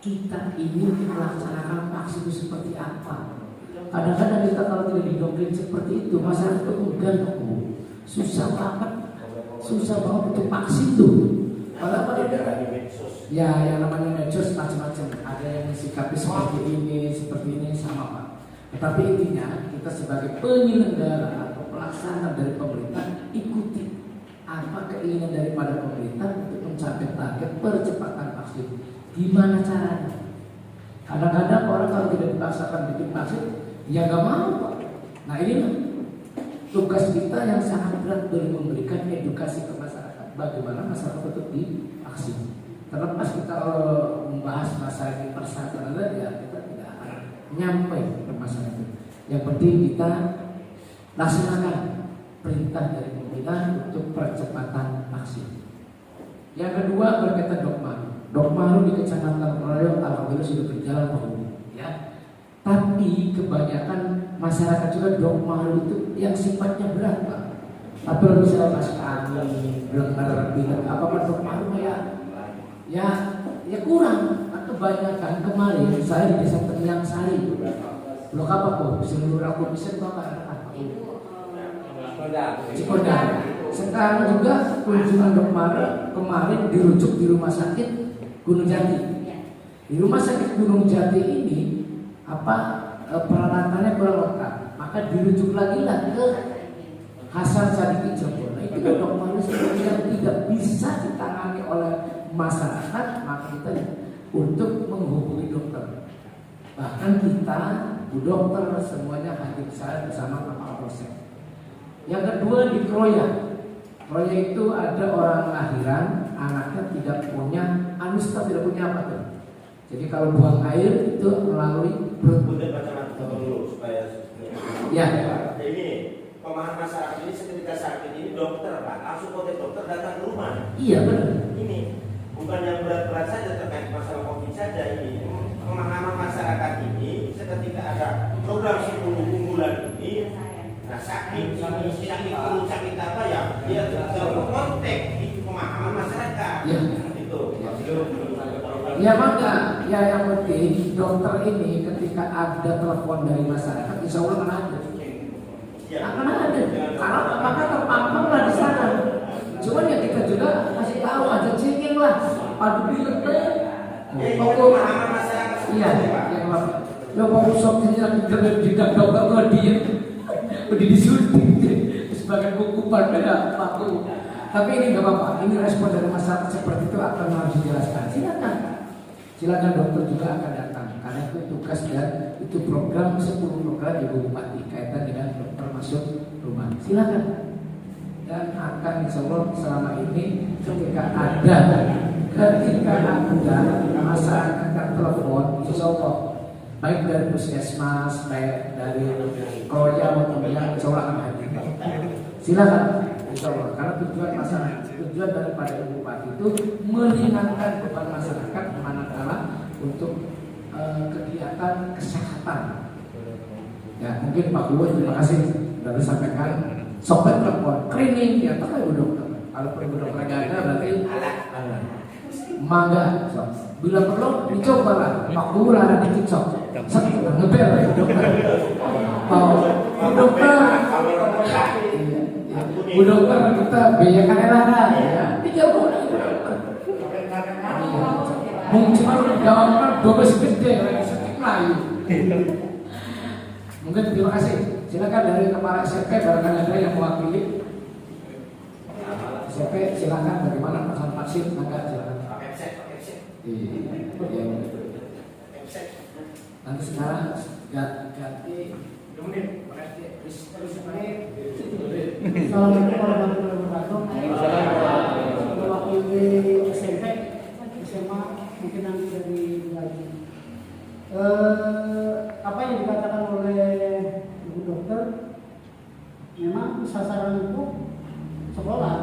kita ini melaksanakan vaksin itu seperti apa. Kadang-kadang kita kalau tidak didoktrin seperti itu, masyarakat itu enggan, susah banget untuk vaksin tuh. Padahal ya yang namanya medsos macam-macam, ada yang mensikapi seperti ini sama Pak. Tetapi intinya kita sebagai penyelenggara atau pelaksana dari pemerintah ikuti apa keinginan daripada pemerintah untuk mencapai target percepatan vaksin. Gimana caranya? Kadang-kadang orang kalau tidak dipaksakan bikin vaksin, ya gak mau Pak. Nah ini tugas kita yang sangat berat dari memberikan edukasi ke masyarakat. Bagaimana masyarakat untuk divaksin. Terlepas kita membahas masalah ini persatuan, ya kita tidak akan nyampe ke masyarakat. Yang penting kita laksanakan perintah dari pemerintah untuk percepatan vaksin. Yang kedua berkaitan Dokmaru di Kecamatan Royo alhamdulillah sudah berjalan bagus, ya. Tapi kebanyakan masyarakat juga Dokmaru itu yang sifatnya berat Pak. Tapi kalau misalnya masuk angin, belengar, apa Dokmaru ya kurang. Kebanyakan kemarin saya di Desa Teniang Sari, blok apa kok? Seluruh aku bisa apa? Cikodang. Sekarang juga kunjungan Dokmaru kemarin dirujuk di rumah sakit Gunung Jati. Di rumah sakit Gunung Jati ini peralatannya kurang lengkap, maka dirujuk lagi ke Hasan Sadikin Cirebon. Nah, itu Dokmaru yang tidak bisa ditangani oleh masyarakat, maka kita untuk menghubungi dokter. Bahkan kita, Bu Dokter semuanya hadir saya bersama Pak Kapolsek. Yang kedua di Kroya. Kroya itu ada orang lahiran, anaknya tidak punya anusta, tidak punya apa tuh. Jadi kalau buang air itu melalui perut. Ya. Ini pemahaman masyarakat ini seketika sakit ini dokter Pak, langsung kontak dokter datang ke rumah. Iya benar. Ini bukan yang berat-berat saja terkait masalah COVID saja ini. Pemahaman masyarakat ini seketika ada program 10 unggulan ini, nah sakit perut sakit apa ya, dia konteks di pemahaman masyarakat. Ya. Itu. Ya maka ya yang penting dokter ini ketika ada telepon dari masyarakat, insya Allah akan ada. Akan ada. Karena maka terpampanglah di sana. Cuman ya kita juga kasih tahu aja cengeng lah. Padu bilet deh. Pemahaman masyarakat. Iya. Lo mau usap tidak dokter lo diem. Udah disuntik sebagai kukupan beda paku. Tapi ini nggak apa-apa. Ini respon dari masyarakat seperti itu akan harus dijelaskan. Silakan dokter juga akan datang karena itu tugas dan itu program 10 program Ibu Bupati kaitan dengan dokter masuk rumah. Silakan. Dan akan insya Allah selama ini ketika ada masyarakat yang telepon, insya Allah baik dari puskesmas, baik dari Kroya maupun yang insya Allah akan hadir. Silakan. Insya Allah, karena tujuan daripada Ibu Bupati itu meringankan beban masyarakat manakala untuk kegiatan kesehatan. Ya mungkin Pak Gubernur terima kasih sudah disampaikan. Sobat telepon screening ya tak Ibu Dokter. Kalau Ibu Dokter nggak ada berarti mangga. Bila perlu dicoba lah. Pak Gubernur ada di TikTok. Ngebel Ibu Dokter. Pak Dokter. Bu Dokter kita biayakan elah ya. Dijawab mungkin cuma jawabkan 12 gede lagi sedikit lain. Mungkin terima kasih. Silakan dari kepala SMP barangkali ada yang mewakili. SMP silakan bagaimana masalah vaksin maka silakan. Nanti sekarang ganti Assalamualaikum warahmatullahi wabarakatuh. Mewakili SMP, SMA mungkin nanti dari lagi. Apa yang dikatakan oleh Ibu Dokter, memang sasaran itu sekolah.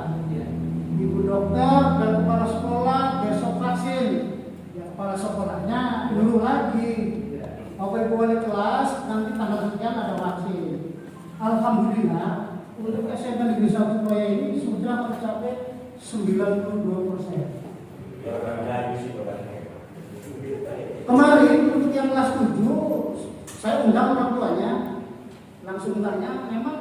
Ibu Dokter dan kepala sekolah besok vaksin. Ya, kepala sekolahnya dulu lagi. Bapak Ibu wali kelas nanti tanggal sekian ada vaksin. Alhamdulillah untuk SMP Negeri 1 Kroya ini sudah mencapai 92%. Saya undang orang tuanya, langsung tanya, memang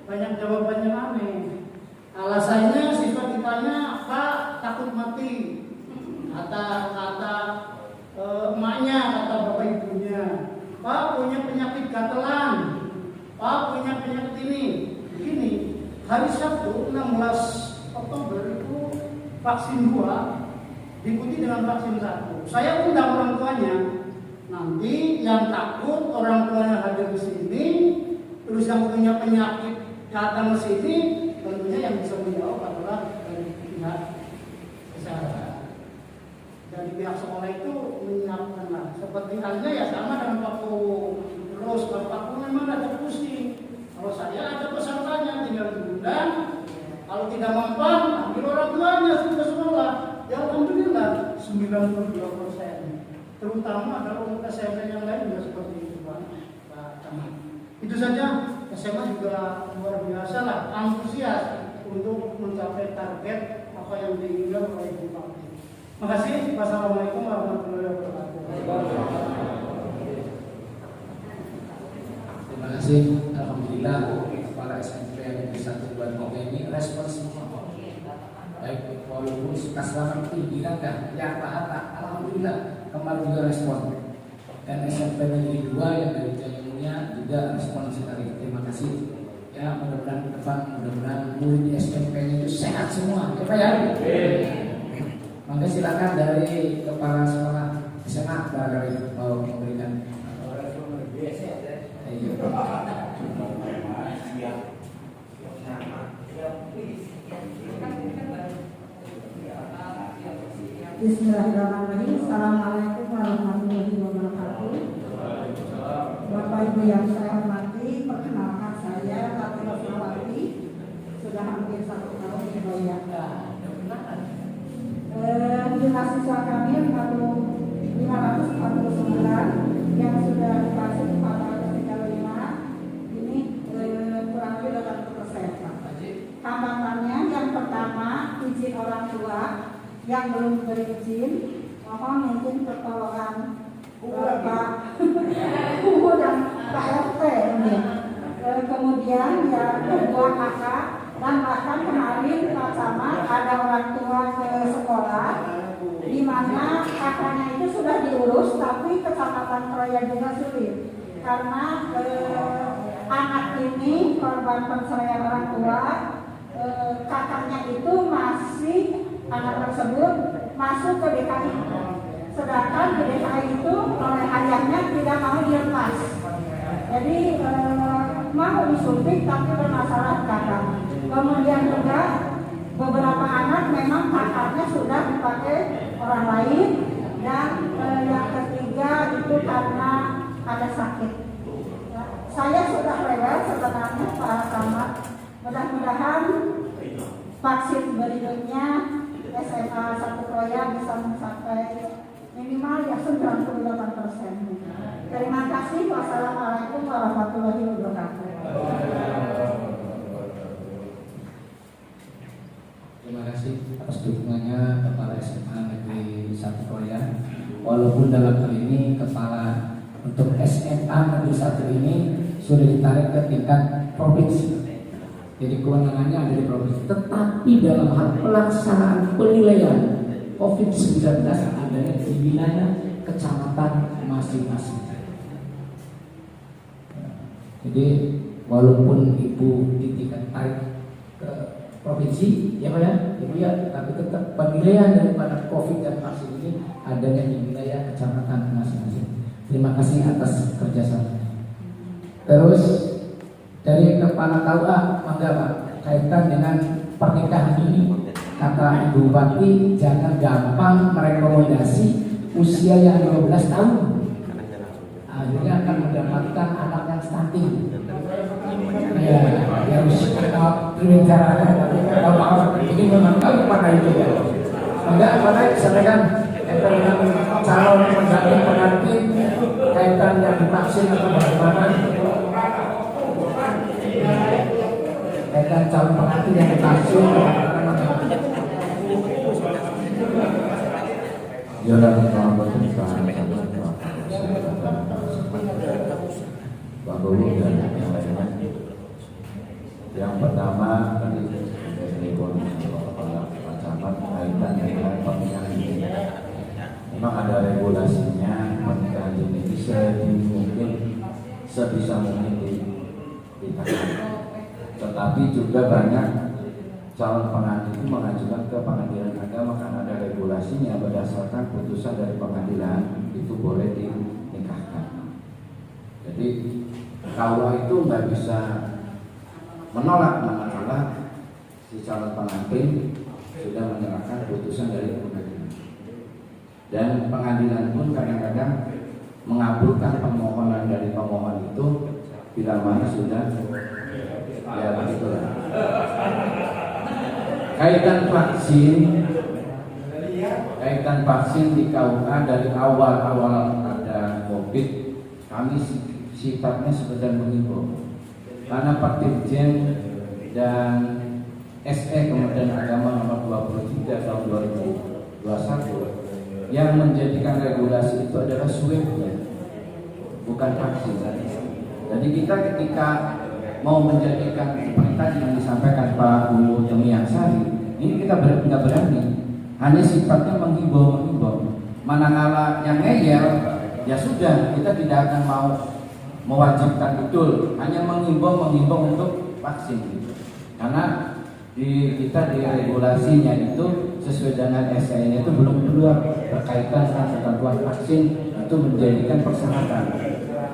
banyak jawabannya aneh. Alasannya siswa ditanya, Pak takut mati, kata emaknya, kata bapak ibunya, Pak punya penyakit gatelan, Pak punya penyakit ini. Begini, hari Sabtu 16 Oktober itu vaksin 2 diikuti dengan vaksin 1. Saya undang orang tuanya. Nanti yang takut orang tuanya hadir di sini, terus yang punya penyakit datang ke sini, tentunya yang bisa menjawab adalah dari pihak kesehatan. Dari pihak sekolah itu menyiapkan lah. Seperti halnya ya sama dengan waktu terus Pak memang ada pusing. Kalau saya ada pesertanya tinggal diundang. Kalau tidak mempan, ambil orang tuanya sudah sekolah. Ya alhamdulillah 92%. Terutama kalau untuk SMP yang lain juga seperti itu Pak Camat. Itu saja, SMA juga luar biasa lah, antusias untuk mencapai target apa yang diinginkan oleh Ibu Bupati. Terima kasih. Wassalamualaikum warahmatullahi wabarakatuh. Terima kasih. Alhamdulillah kepala SMP yang di 123 ini respon semua. Baik walaupun suka selamat tinggi kan ya Pak, alhamdulillah kemarin juga respon. Dan SMP Negeri 2 yang dari Jayanya juga respon sekali. Terima kasih. Ya mudah-mudahan ke depan, mudah-mudahan murid di SMP-nya itu sehat semua. Ya Pak ya. Maka silakan dari kepala sekolah SMA barangkali mau memberikan. Bismillahirrahmanirrahim. Assalamualaikum warahmatullahi wabarakatuh. Bapak Ibu yang saya hormati, perkenalkan saya Ratu Rasmawati, sudah hampir 1 tahun di Bayangka. Jumlah siswa kami 549 yang sudah divaksin 435, ini kurang lebih 80%. Hambatannya yang pertama izin orang tua yang belum diberi izin, mohon mungkin pertolongan Pak Ibu dan Pak RT ini. Kemudian yang kedua kakak, dan bahkan kemarin Pak Camat ada orang tua ke sekolah di mana kakaknya itu sudah diurus, tapi Kecamatan Kroya juga sulit karena anak ini korban perceraian orang tua, kakaknya itu masih anak tersebut masuk ke DKI, sedangkan di DKI itu oleh ayahnya tidak mau dilepas, jadi mau disuntik tapi bermasalah kakak. Kemudian juga beberapa anak memang kakaknya sudah dipakai orang lain, dan yang ketiga itu karena ada sakit. Saya sudah rewel sebenarnya Pak Camat, mudah-mudahan vaksin berikutnya SMA 1 Kroya bisa mencapai minimal ya 98%. Terima kasih. Wassalamualaikum warahmatullahi wabarakatuh. Terima kasih atas dukungannya Kepala SMA Negeri 1 Kroya. Walaupun dalam hal ini Kepala untuk SMA Negeri 1 ini sudah ditarik ke tingkat provinsi. Jadi kewenangannya ada di provinsi, tetapi dalam hal pelaksanaan penilaian COVID-19 adanya di wilayah kecamatan masing-masing. Jadi walaupun Ibu ditingkat tarik ke provinsi, ya Pak ya, Ibu ya, tapi tetap penilaian daripada COVID dan vaksin ini adanya di wilayah kecamatan masing-masing. Terima kasih atas kerjasamanya. Terus dari Kepala KUA, mangga Pak, kaitan dengan pernikahan ini, kata Ibu Bupati jangan gampang merekomendasi usia yang 12 tahun, akhirnya akan mendapatkan anak yang stunting. Ya, harus berbicarakan, tapi kalau ini memang tahu pada itu ya. Enggak, pada sampaikan dengan calon pendamping pengantin kaitan yang divaksin atau bagaimana? Kaitan calon pengantin yang divaksin Ya, dulu dan yang lainnya. Yang pertama tadi dari Kepala Camat kaitan dengan pernikahan dini. Memang ada regulasinya, pernikahan dini sebisa mungkin ditahan. Tetapi juga banyak calon pengantin itu mengajukan ke pengadilan agama karena ada regulasinya berdasarkan putusan dari pengadilan itu boleh dinikahkan. Jadi kalau itu nggak bisa menolak manakala si calon pengantin sudah menyerahkan putusan dari pengadilan. Dan pengadilan pun kadang-kadang mengabulkan permohonan dari pemohon itu bila mana sudah ya begitulah. Kaitan vaksin di KUA dari awal ada COVID, kami sifatnya sekedar mengimbau. Karena Pak Dirjen dan SE Kementerian Agama nomor 23 tahun 2021 yang menjadikan regulasi itu adalah swabnya, bukan vaksin. Jadi kita ketika mau menjadikan seperti tadi yang disampaikan Pak Bu Jemiansari, ini kita nggak berani, hanya sifatnya menghimbau. Manakala yang ngeyel, ya sudah kita tidak akan mau mewajibkan betul, hanya menghimbau untuk vaksin gitu. Karena kita di regulasinya itu sesuai dengan SE-nya itu belum keluar berkaitan dengan ketentuan vaksin itu menjadikan persyaratan.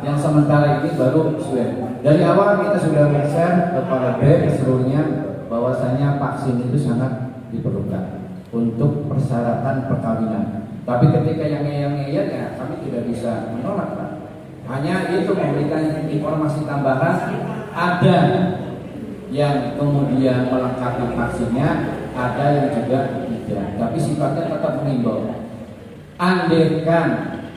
Yang sementara ini baru swab. Dari awal kita sudah share kepada B seluruhnya bahwasanya vaksin itu sangat diperlukan untuk persyaratan perkawinan. Tapi ketika yang ngeyel ya kami tidak bisa menolak, Pak. Hanya itu memberikan informasi tambahan, ada yang kemudian melengkapi vaksinnya, ada yang juga tidak. Tapi sifatnya tetap mengimbau. Andaikan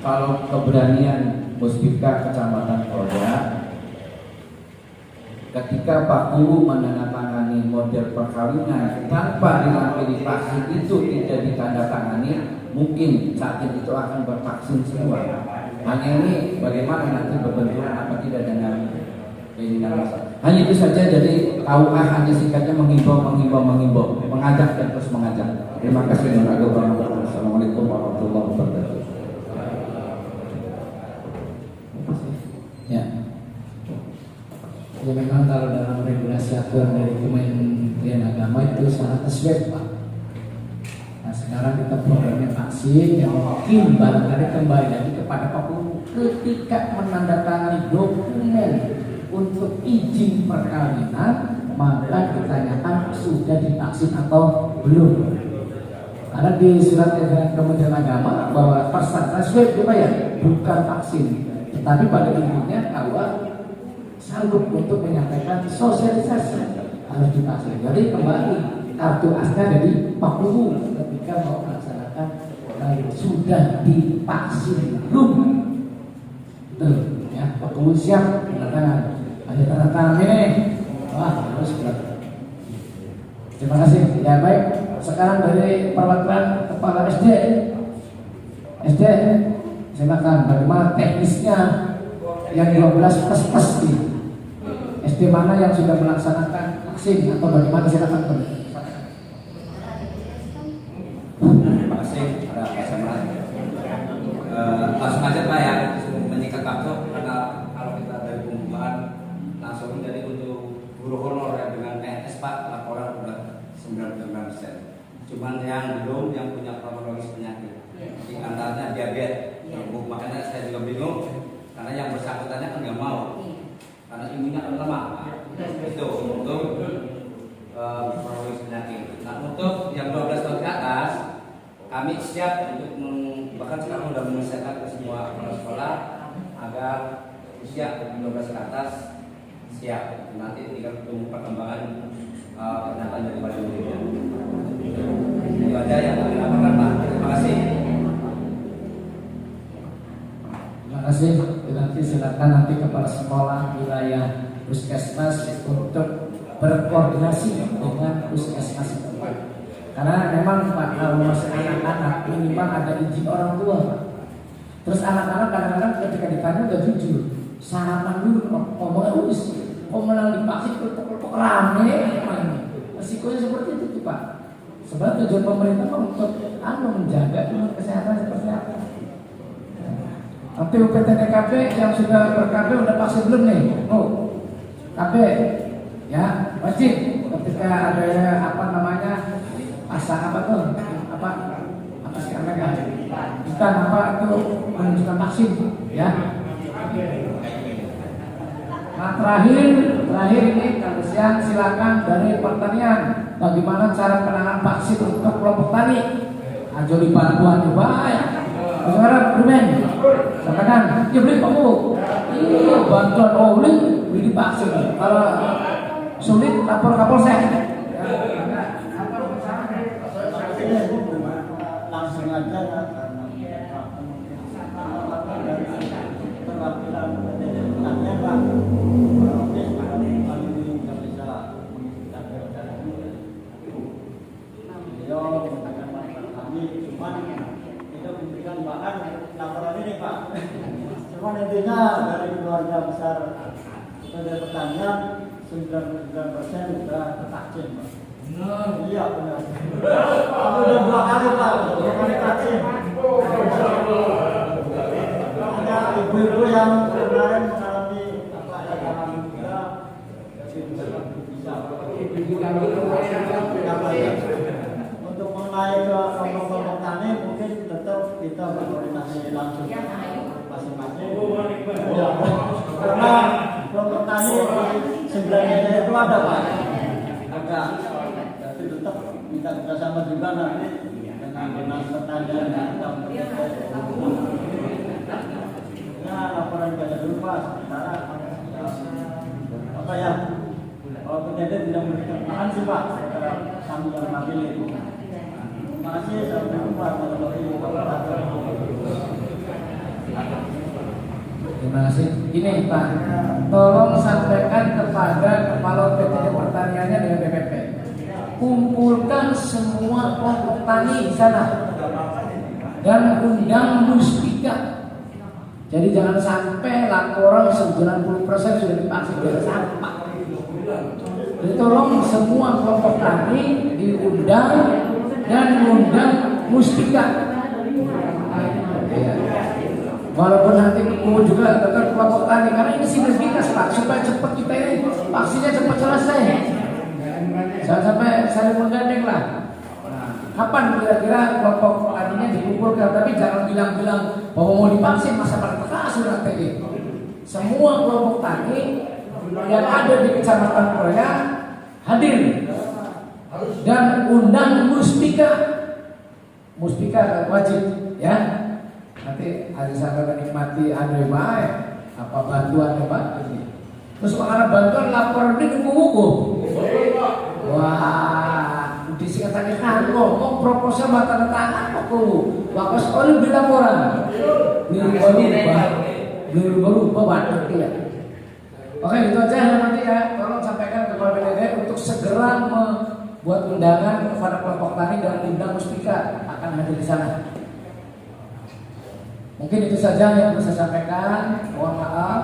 kalau keberanian Puspika Kecamatan Kolda, ketika Pak Guru menandatangani model perkawinan tanpa dilampiri vaksin itu tidak ditandatangani, mungkin saat itu akan bervaksin semua. Hanya ini bagaimana nanti berbenturan apa tidak dengan keinginan masyarakat. Hanya itu saja. Jadi KUA hanya sikapnya menghimbau, mengajak dan terus mengajak. Terima kasih. Assalamualaikum warahmatullahi wabarakatuh. Ya. Ya memang kalau dalam regulasi aturan dari Kementerian Agama itu sangat swab, Pak. Nah sekarang kita programnya vaksin yang mungkin barangkali kembali lagi kepada Pak Guru ketika menandatangani dokumen untuk izin perkawinan, maka ditanyakan sudah divaksin atau belum. Karena di surat edaran Kementerian Agama bahwa persyaratan swab dibayar bukan vaksin, tetapi pada intinya KUA sanggup untuk menyampaikan sosialisasi harus divaksin. Jadi kembali kartu asnya dari Pak Guru ketika mau melaksanakan sudah divaksin belum, betul ya. Pak Guru siap menandatangani, ada tanda tangan ini, wah harus berat. Terima kasih. Ya baik, sekarang dari perwakilan kepala SD, silakan bagaimana teknisnya yang 12 plus ini. SD mana yang sudah melaksanakan vaksin atau bagaimana, silakan Pak. Terima kasih pada Pak Samad. Langsung aja Pak ya, menyikat waktu karena kalau kita dari pembukaan langsung jadi untuk guru honor ya dengan PNS Pak laporan udah 99%. Cuman yang belum yang punya kronologis penyakit, di antaranya diabetes. Makanya saya juga bingung karena yang bersangkutannya kan nggak mau. Karena imunnya kan lemah, itu untuk kronologis penyakit. Nah untuk yang 12 tahun ke atas, kami siap untuk bahkan sekarang sudah menyelesaikan ke semua kepala sekolah agar usia 12 ke atas siap. Nanti tinggal tunggu perkembangan pernyataan dari para muridnya. Itu aja yang kami laporkan Pak. Terima kasih. Terima kasih. Nanti silakan nanti kepala sekolah wilayah puskesmas untuk berkoordinasi dengan puskesmas setempat. Karena memang Pak kalau masih anak-anak minimal ada izin orang tua, Pak. Terus anak-anak kadang-kadang ketika ditanya udah jujur, sarapan dulu, ngomongnya wis, ngomong divaksin kelompok rame, resikonya seperti itu Pak. Sebab tujuan pemerintah untuk menjaga kesehatan seperti apa. Nanti UPT TKP yang sudah ber-KB udah vaksin belum nih? Oh, KB ya wajib ketika ada pasang apa sih namanya kita itu menunjukkan vaksin ya. Nah terakhir ini Kang silakan dari pertanian bagaimana cara penanganan vaksin untuk kelompok tani. Ajo di bantuan banyak. Sekarang Ruben sampaikan dia beli pupuk. Iya bantuan beli vaksin. Kalau sulit lapor Kapolsek. Langsung aja cuman intinya dari keluarga besar dari pertanian 99% sudah vaksin Pak. Iya benar. Aku udah 2 kali Pak, 2 kali vaksin. Ada ibu-ibu yang kemarin mengalami ada muda bisa. Untuk mengenai ke kelompok tani mungkin tetap kita berkoordinasi langsung masing-masing. Ya, karena kelompok tani sebenarnya itu ada Pak. Ada, tapi tetap minta kerjasama juga nanti dengan dinas pertanian dan ya laporan kita dulu Pak. Sementara apa ya? Kalau PTD tidak memberikan makan sih Pak, kami yang ambil itu. Terima kasih, sampai jumpa. Terima kasih. Ini Pak, tolong sampaikan kepada Kepala PTD Pertaniannya dengan BPP. Kumpulkan semua kelompok tani di sana dan undang Muspika. Jadi jangan sampai laporan 90% sudah divaksin dari sampah. Jadi tolong semua kelompok tani diundang dan undang Muspika. Ya. Walaupun nanti ketemu juga dengan kelompok tani karena ini sinergitas Pak supaya cepat kita ini vaksinnya cepat selesai. Jangan sampai saling menggandeng lah. Nah, kapan kira-kira kelompok taninya dikumpulkan? Tapi jangan bilang-bilang bahwa mau divaksin masa pada sudah TG. Semua kelompok tani yang ada di Kecamatan Korea hadir dan undang Muspika. Muspika wajib ya. Nanti hari sampai menikmati baik apa bantuan Pak ini. Terus karena bantuan laporan ini buku. Wah, disingkatnya kan ngomong proposal tanda tangan kok wakas oleh beli laporan. Baru bantu ya. Oke, itu aja nanti ya. Tolong sampaikan ke Kepala PTD untuk segera membuat undangan kepada kelompok tani dan undang Muspika akan hadir di sana. Mungkin itu saja yang bisa saya sampaikan. Mohon maaf,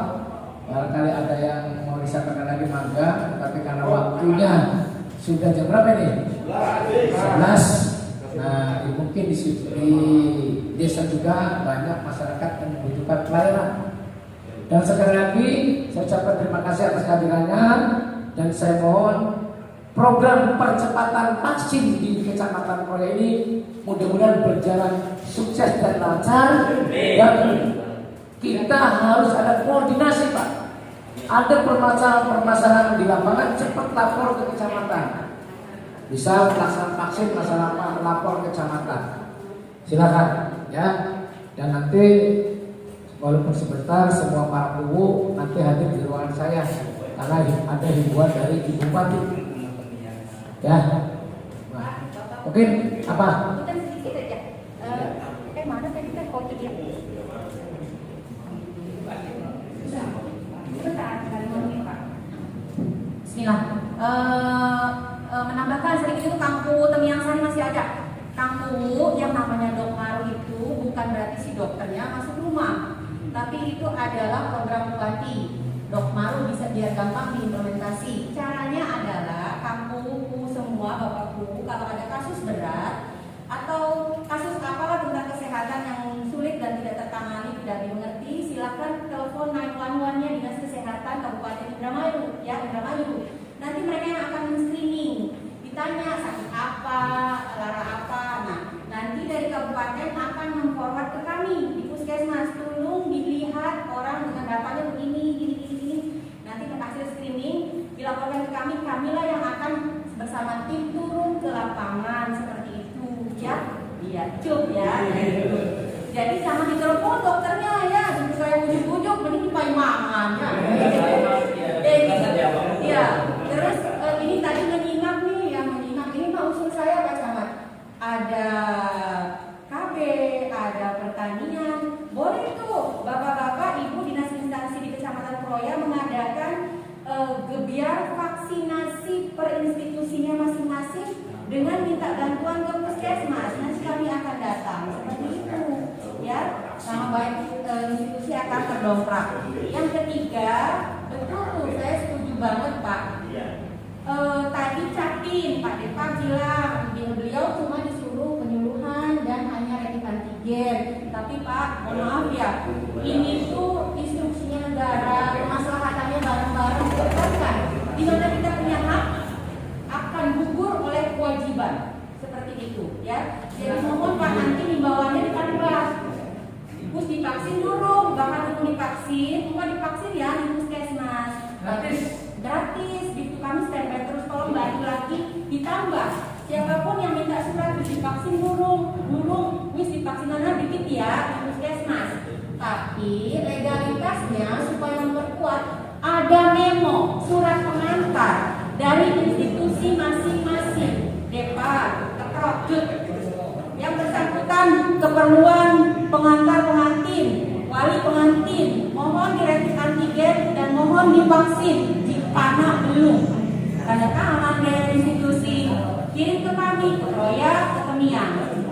barangkali ada yang mau disampaikan lagi mangga, tapi karena waktunya sudah jam berapa nih? 11. Nah, mungkin di desa juga banyak masyarakat yang membutuhkan pelayanan. Dan sekali lagi saya ucapkan terima kasih atas kehadirannya dan saya mohon program percepatan vaksin di Kecamatan Korea ini mudah-mudahan berjalan sukses dan lancar. Dan kita harus ada koordinasi Pak. Ada permasalahan di lapangan cepat lapor ke kecamatan. Bisa pelaksanaan vaksin masalah lapor ke kecamatan. Silakan ya. Dan nanti walaupun sebentar semua para guru nanti hadir di ruangan saya karena ada himbauan dari Ibu Bupati. Ya. Mungkin apa? Mana tadi kita foto dia? Bismillah. Menambahkan sedikit itu Kangku Temiang Sari masih ada. Kangku yang namanya Dok Maru itu bukan berarti si dokternya masuk rumah, tapi tapi itu adalah program Bupati. Dok Maru bisa biar gampang diimplementasi. Caranya adalah kamu semua bapakku kalau ada kasus berat atau kasus apalah tentang kesehatan yang sulit dan tidak tertangani, tidak dimengerti, silakan telepon 911-nya Dinas Kesehatan Kabupaten Indramayu, ya Indramayu. Nanti mereka yang akan men-screening, ditanya sakit apa, lara apa. Nah, nanti dari kabupaten akan memforward ke kami di puskesmas, tolong dilihat orang dengan datanya begini, gini. Nanti hasil screening dilaporkan ke kami, kamilah yang akan bersama tim turun ke lapangan seperti itu, ya. Iya, cuk ya. Jadi jangan ditelepon dokternya ya, saya bujuk-bujuk, mending dipaimangan ya. Iya. Terus ini tadi menyimak nih, yang menyimak ini Pak usul saya Pak Camat. Ada KB, ada pertanian, boleh tuh bapak-bapak, ibu dinas instansi di Kecamatan Kroya mengadakan gebiar vaksinasi per institusinya masing-masing dengan minta bantuan ke puskesmas. Nanti kami akan datang seperti itu, ya. Sama baik institusi akan terdongkrak. Yang ketiga, betul tuh, saya setuju banget Pak. Tadi Capin, Pak Depa bilang beliau cuma disuruh penyuluhan dan hanya rapid antigen. Tapi Pak, mohon maaf ya, ini tuh instruksinya negara, kemaslahatannya bareng-bareng kan. Di mana kita punya hak akan gugur oleh kewajiban seperti itu, ya. Jadi mohon Pak, nanti himbauannya ditambah. Pus divaksin dulu, bahkan belum divaksin, bukan divaksin ya di puskesmas. Gratis, gitu kami standby terus, tolong bantu lagi ditambah. Siapapun yang minta surat divaksin burung, wis divaksinannya dikit ya di puskesmas. Tapi legalitasnya supaya memperkuat, ada memo surat pengantar dari institusi masing-masing, Depa, Keprok, yang bersangkutan keperluan pengantar pengantin, wali pengantin, mohon dirapid antigen dan mohon divaksin jika belum. Tanda tangan dari institusi, kirim ke kami, ke Kroya, ke Kemian,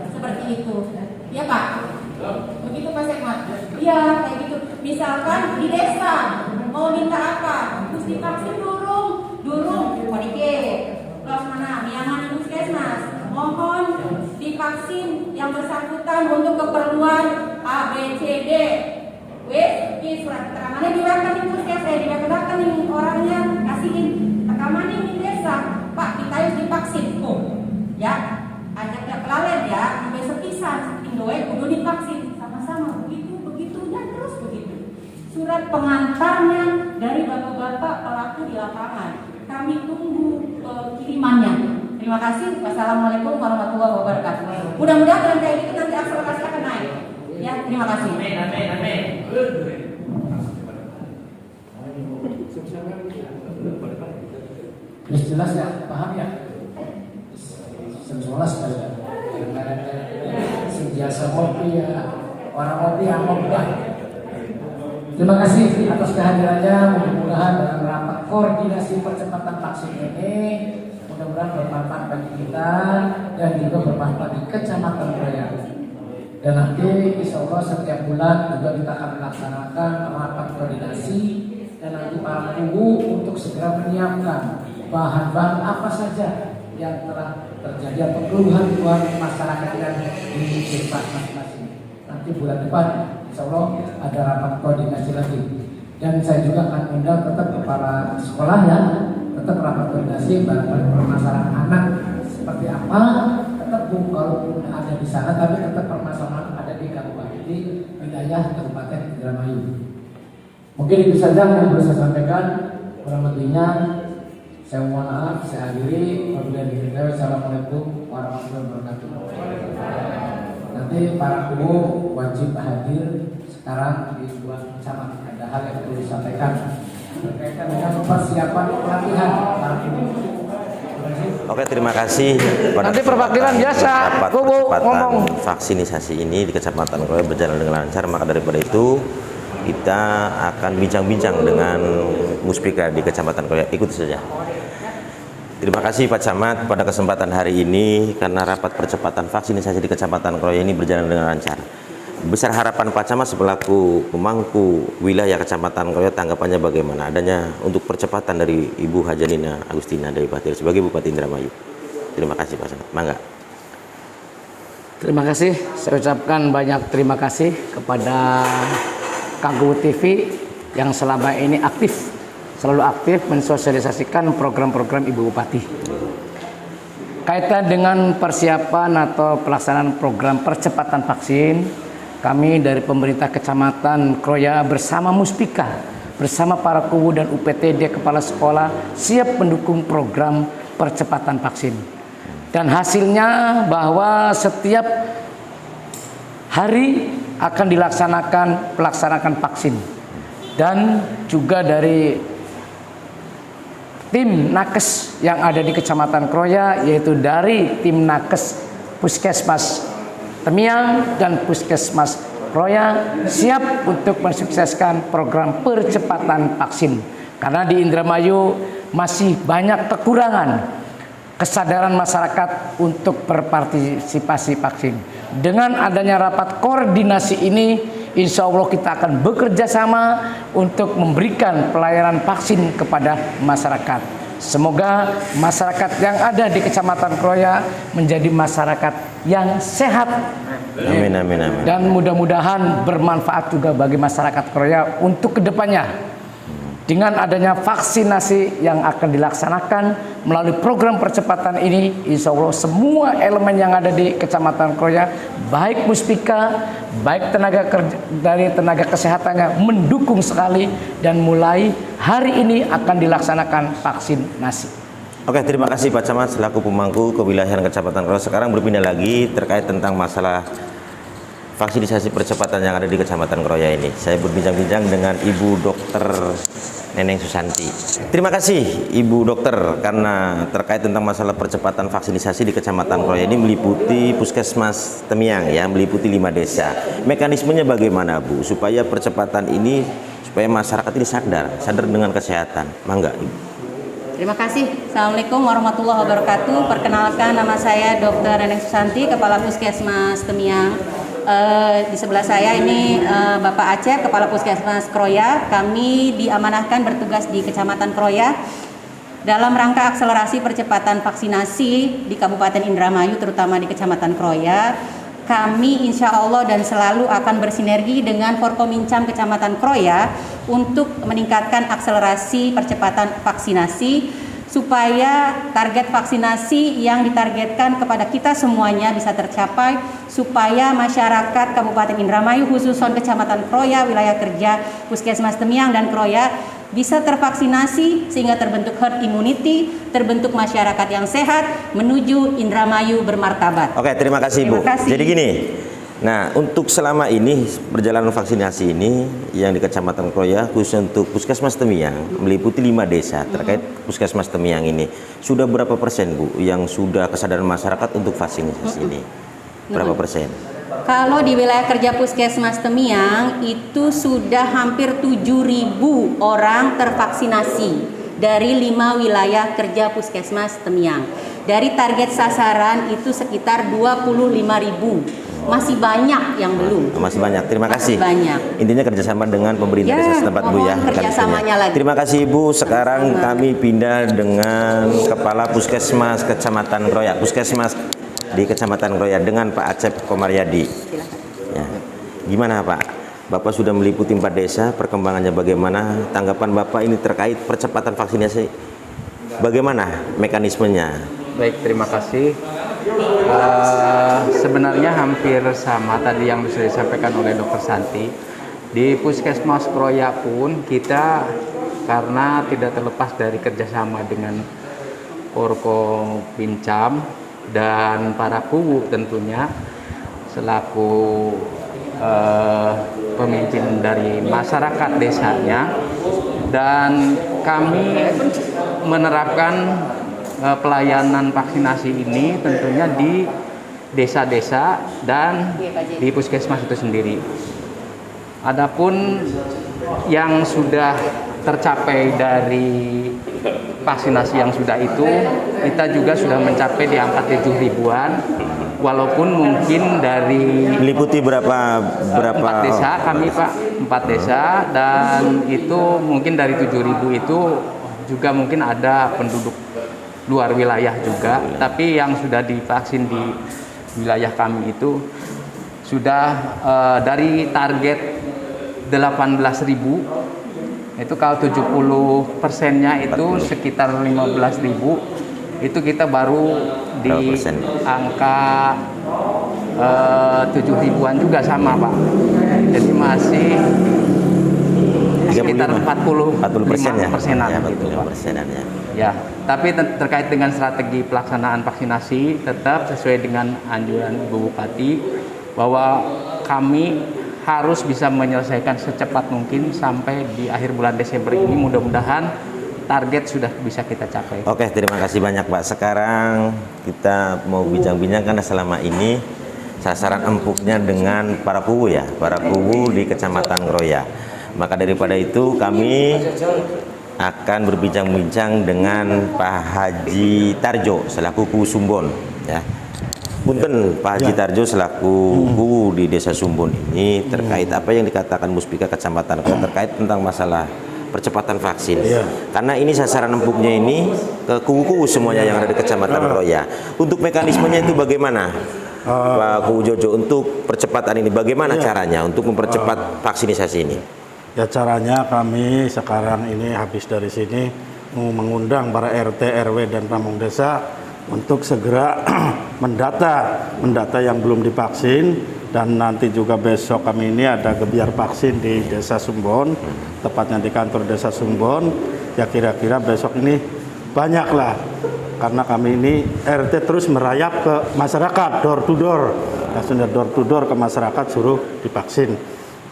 seperti itu, ya Pak. Begitu Pak Sekmat. Iya, kayak gitu. Misalkan di desa mau minta apa, terus divaksin durung, kodike, terus mana, miangan di puskesmas, mohon divaksin yang bersangkutan untuk keperluan A, B, C, D. Wes, ini surat keterangannya diwakilkan di puskesmas, diwakilkan di orangnya, kasihin rekamannya di desa, Pak kita harus divaksin, tuh, ya, ajaknya pelalen ya, sampai sepisan, Indoe kudu divaksin, sama-sama begitunya terus begitu. Surat pengantarnya dari bapak-bapak pelaku di lapangan, kami tunggu kirimannya. Terima kasih. Wassalamualaikum warahmatullahi wabarakatuh. Mudah-mudahan dengan kayak gitu nanti akselerasi akan naik. Ya, terima kasih. Amin. Jelas ya, paham ya? Semua sekali ya. Sejasa kopi ya, orang kopi yang mogah. Terima kasih atas kehadirannya. Mudah-mudahan dalam rapat koordinasi percepatan vaksin ini mudah-mudahan bermanfaat bagi kita dan juga bermanfaat di Kecamatan Kroya. Dan nanti insya Allah setiap bulan juga kita akan melaksanakan rapat koordinasi dan nanti para guru untuk segera menyiapkan bahan-bahan apa saja yang telah terjadi atau keluhan masyarakat yang di tempat masing-masing. Nanti bulan depan insya Allah ada rapat koordinasi lagi. Dan saya juga akan undang tetap para sekolah ya, tetap rapat koordinasi barang permasalahan anak seperti apa, tetap walaupun ada di sana tapi tetap permasalahan ada di kabupaten di wilayah Kabupaten Indramayu. Mungkin itu saja yang bisa saya sampaikan. Kurang lebihnya saya mohon maaf, saya akhiri. Wassalamualaikum warahmatullahi wabarakatuh. Nanti para guru wajib hadir sekarang di dua kecamatan. Ada hal yang perlu disampaikan berkaitan dengan persiapan pelatihan para guru. Oke, terima kasih. Nanti perwakilan biasa, rapat percepatan vaksinasi ini di Kecamatan Kroya berjalan dengan lancar. Maka daripada itu kita akan bincang-bincang dengan Muspika di Kecamatan Kroya. Ikuti saja. Terima kasih Pak Camat pada kesempatan hari ini karena rapat percepatan vaksinasi di Kecamatan Kroya ini berjalan dengan lancar. Besar harapan Pak Camat selaku pemangku wilayah Kecamatan Kroya, tanggapannya bagaimana adanya untuk percepatan dari Ibu Hajanina Agustina dari Batir sebagai Bupati Indramayu. Terima kasih Pak Camat. Mangga. Terima kasih. Saya ucapkan banyak terima kasih kepada Kanggu TV yang selama ini selalu aktif mensosialisasikan program-program Ibu Bupati. Kaitan dengan persiapan atau pelaksanaan program percepatan vaksin, kami dari pemerintah Kecamatan Kroya bersama Muspika, bersama para kubu dan UPTD kepala sekolah siap mendukung program percepatan vaksin. Dan hasilnya bahwa setiap hari akan dilaksanakan vaksin. Dan juga dari tim nakes yang ada di Kecamatan Kroya, yaitu dari tim nakes Puskesmas Temiang dan Puskesmas Kroya siap untuk mensukseskan program percepatan vaksin. Karena di Indramayu masih banyak kekurangan kesadaran masyarakat untuk berpartisipasi vaksin. Dengan adanya rapat koordinasi ini, insya Allah kita akan bekerja sama untuk memberikan pelayanan vaksin kepada masyarakat. Semoga masyarakat yang ada di Kecamatan Kroya menjadi masyarakat yang sehat. Amin, amin, amin. Dan mudah-mudahan bermanfaat juga bagi masyarakat Kroya untuk kedepannya. Dengan adanya vaksinasi yang akan dilaksanakan melalui program percepatan ini, insya Allah semua elemen yang ada di Kecamatan Kroya, baik Muspika, baik tenaga kesehatannya mendukung sekali, dan mulai hari ini akan dilaksanakan vaksinasi. Oke, terima kasih Pak Camat selaku pemangku kewilayahan Kecamatan Kroya. Sekarang berpindah lagi terkait tentang masalah vaksinasi percepatan yang ada di Kecamatan Kroya ini. Saya berbincang-bincang dengan Ibu Dokter Neneng Susanti. Terima kasih Ibu Dokter, karena terkait tentang masalah percepatan vaksinasi di Kecamatan Kroya ini meliputi Puskesmas Temiang ya, meliputi 5 desa. Mekanismenya bagaimana Bu supaya percepatan ini, supaya masyarakat ini sadar dengan kesehatan? Mangga Ibu. Terima kasih. Assalamualaikum warahmatullahi wabarakatuh. Perkenalkan, nama saya Dr. Neneng Susanti, Kepala Puskesmas Temiang. Di sebelah saya ini Bapak Acep, Kepala Puskesmas Kroya. Kami diamanahkan bertugas di Kecamatan Kroya dalam rangka akselerasi percepatan vaksinasi di Kabupaten Indramayu, terutama di Kecamatan Kroya. Kami insya Allah dan selalu akan bersinergi dengan Forkomincam Kecamatan Kroya untuk meningkatkan akselerasi percepatan vaksinasi supaya target vaksinasi yang ditargetkan kepada kita semuanya bisa tercapai, supaya masyarakat Kabupaten Indramayu khususnya Kecamatan Kroya, wilayah kerja Puskesmas Temiang dan Kroya bisa tervaksinasi sehingga terbentuk herd immunity, terbentuk masyarakat yang sehat menuju Indramayu bermartabat. Oke, terima kasih Bu. Jadi gini, nah untuk selama ini perjalanan vaksinasi ini yang di Kecamatan Kroya khusus untuk Puskesmas Temiang meliputi 5 desa terkait Puskesmas Temiang ini, sudah berapa persen Bu yang sudah kesadaran masyarakat untuk vaksinasi ini? Berapa persen? Kalau di wilayah kerja Puskesmas Temiang itu sudah hampir 7.000 orang tervaksinasi dari 5 wilayah kerja Puskesmas Temiang. Dari target sasaran itu sekitar 25.000. Masih banyak yang belum. Masih banyak. Terima kasih. Masih banyak. Intinya kerjasama dengan pemerintah desa setempat Bu ya. Kerjasamanya lagi. Terima kasih Ibu. Sekarang kami pindah dengan Kepala Puskesmas Kecamatan Kroya. Puskesmas di Kecamatan Kroya dengan Pak Acep Komaryadi. Ya. Gimana Pak? Bapak sudah meliputi 4 desa. Perkembangannya bagaimana? Tanggapan Bapak ini terkait percepatan vaksinasi. Bagaimana mekanismenya? Baik, terima kasih. Sebenarnya hampir sama tadi yang sudah disampaikan oleh Dr. Santi. Di Puskesmas Kroya pun kita karena tidak terlepas dari kerjasama dengan Forkomincam dan para kubu tentunya selaku pemimpin dari masyarakat desanya, dan kami menerapkan pelayanan vaksinasi ini tentunya di desa-desa dan di puskesmas itu sendiri. Adapun yang sudah tercapai dari vaksinasi yang sudah itu, kita juga sudah mencapai di angka 7 ribuan walaupun mungkin dari meliputi berapa 4 desa kami Pak, 4 desa, dan itu mungkin dari 7.000 itu juga mungkin ada penduduk luar wilayah juga, tapi yang sudah divaksin di wilayah kami itu sudah dari target 18.000, itu kalau 70%-nya itu sekitar 15.000, itu kita baru di angka 7.000-an juga sama Pak, jadi masih sekitar 45%-an gitu Pak. Ya, tapi terkait dengan strategi pelaksanaan vaksinasi tetap sesuai dengan anjuran Ibu Bupati bahwa kami harus bisa menyelesaikan secepat mungkin sampai di akhir bulan Desember ini, mudah-mudahan target sudah bisa kita capai. Oke, terima kasih banyak Pak. Sekarang kita mau bincang-bincang karena selama ini sasaran empuknya dengan para kubu ya, para kubu di Kecamatan Kroya. Maka daripada itu kami akan berbincang-bincang dengan Pak Haji Tarjo selaku kubu Sumbon ya. Punten Pak Haji Tarjo selaku kubu di Desa Sumbon ini terkait apa yang dikatakan Muspika Kecamatan Kroya terkait tentang masalah percepatan vaksin. Karena ini sasaran empuknya ini ke kubu-kubu semuanya yang ada di Kecamatan Kroya. Untuk mekanismenya itu bagaimana? Pak Kubu Jojo, untuk percepatan ini bagaimana caranya untuk mempercepat vaksinisasi ini? Ya, caranya kami sekarang ini habis dari sini mengundang para RT, RW dan pamong desa untuk segera mendata yang belum divaksin. Dan nanti juga besok kami ini ada gebiar vaksin di Desa Sumbon, tepatnya di kantor Desa Sumbon. Ya kira-kira besok ini banyaklah, karena kami ini RT terus merayap ke masyarakat, door to door. Langsung door to door ke masyarakat suruh divaksin.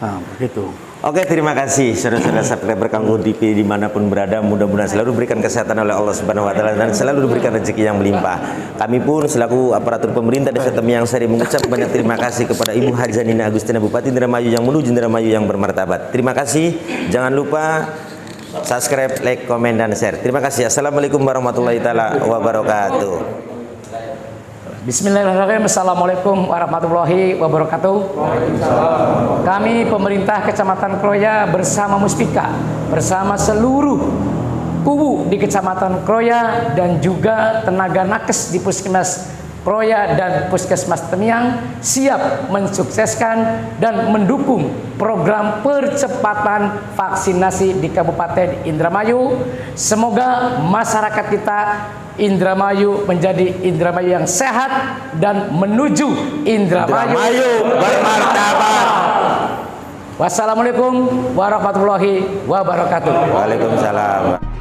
Nah, begitu. Oke, terima kasih saudara-saudara subscriber Kang Udipi dimanapun berada, mudah-mudahan selalu diberikan kesehatan oleh Allah Subhanahu Wa Taala dan selalu diberikan rezeki yang melimpah. Kami pun selaku aparatur pemerintah Desa Temiang Sari mengucap banyak terima kasih kepada Ibu Hadzanina Agustina Bupati Indramayu yang menuju Indramayu yang bermartabat. Terima kasih. Jangan lupa subscribe, like, komen dan share. Terima kasih. Assalamualaikum warahmatullahi taala wabarakatuh. Bismillahirrahmanirrahim. Assalamualaikum warahmatullahi wabarakatuh. Kami pemerintah Kecamatan Kroya bersama Muspika, bersama seluruh kubu di Kecamatan Kroya dan juga tenaga nakes di Puskesmas Kroya dan Puskesmas Temiang siap mensukseskan dan mendukung program percepatan vaksinasi di Kabupaten Indramayu. Semoga masyarakat kita Indramayu menjadi Indramayu yang sehat dan menuju Indramayu bermartabat. Wassalamualaikum warahmatullahi wabarakatuh. Waalaikumsalam.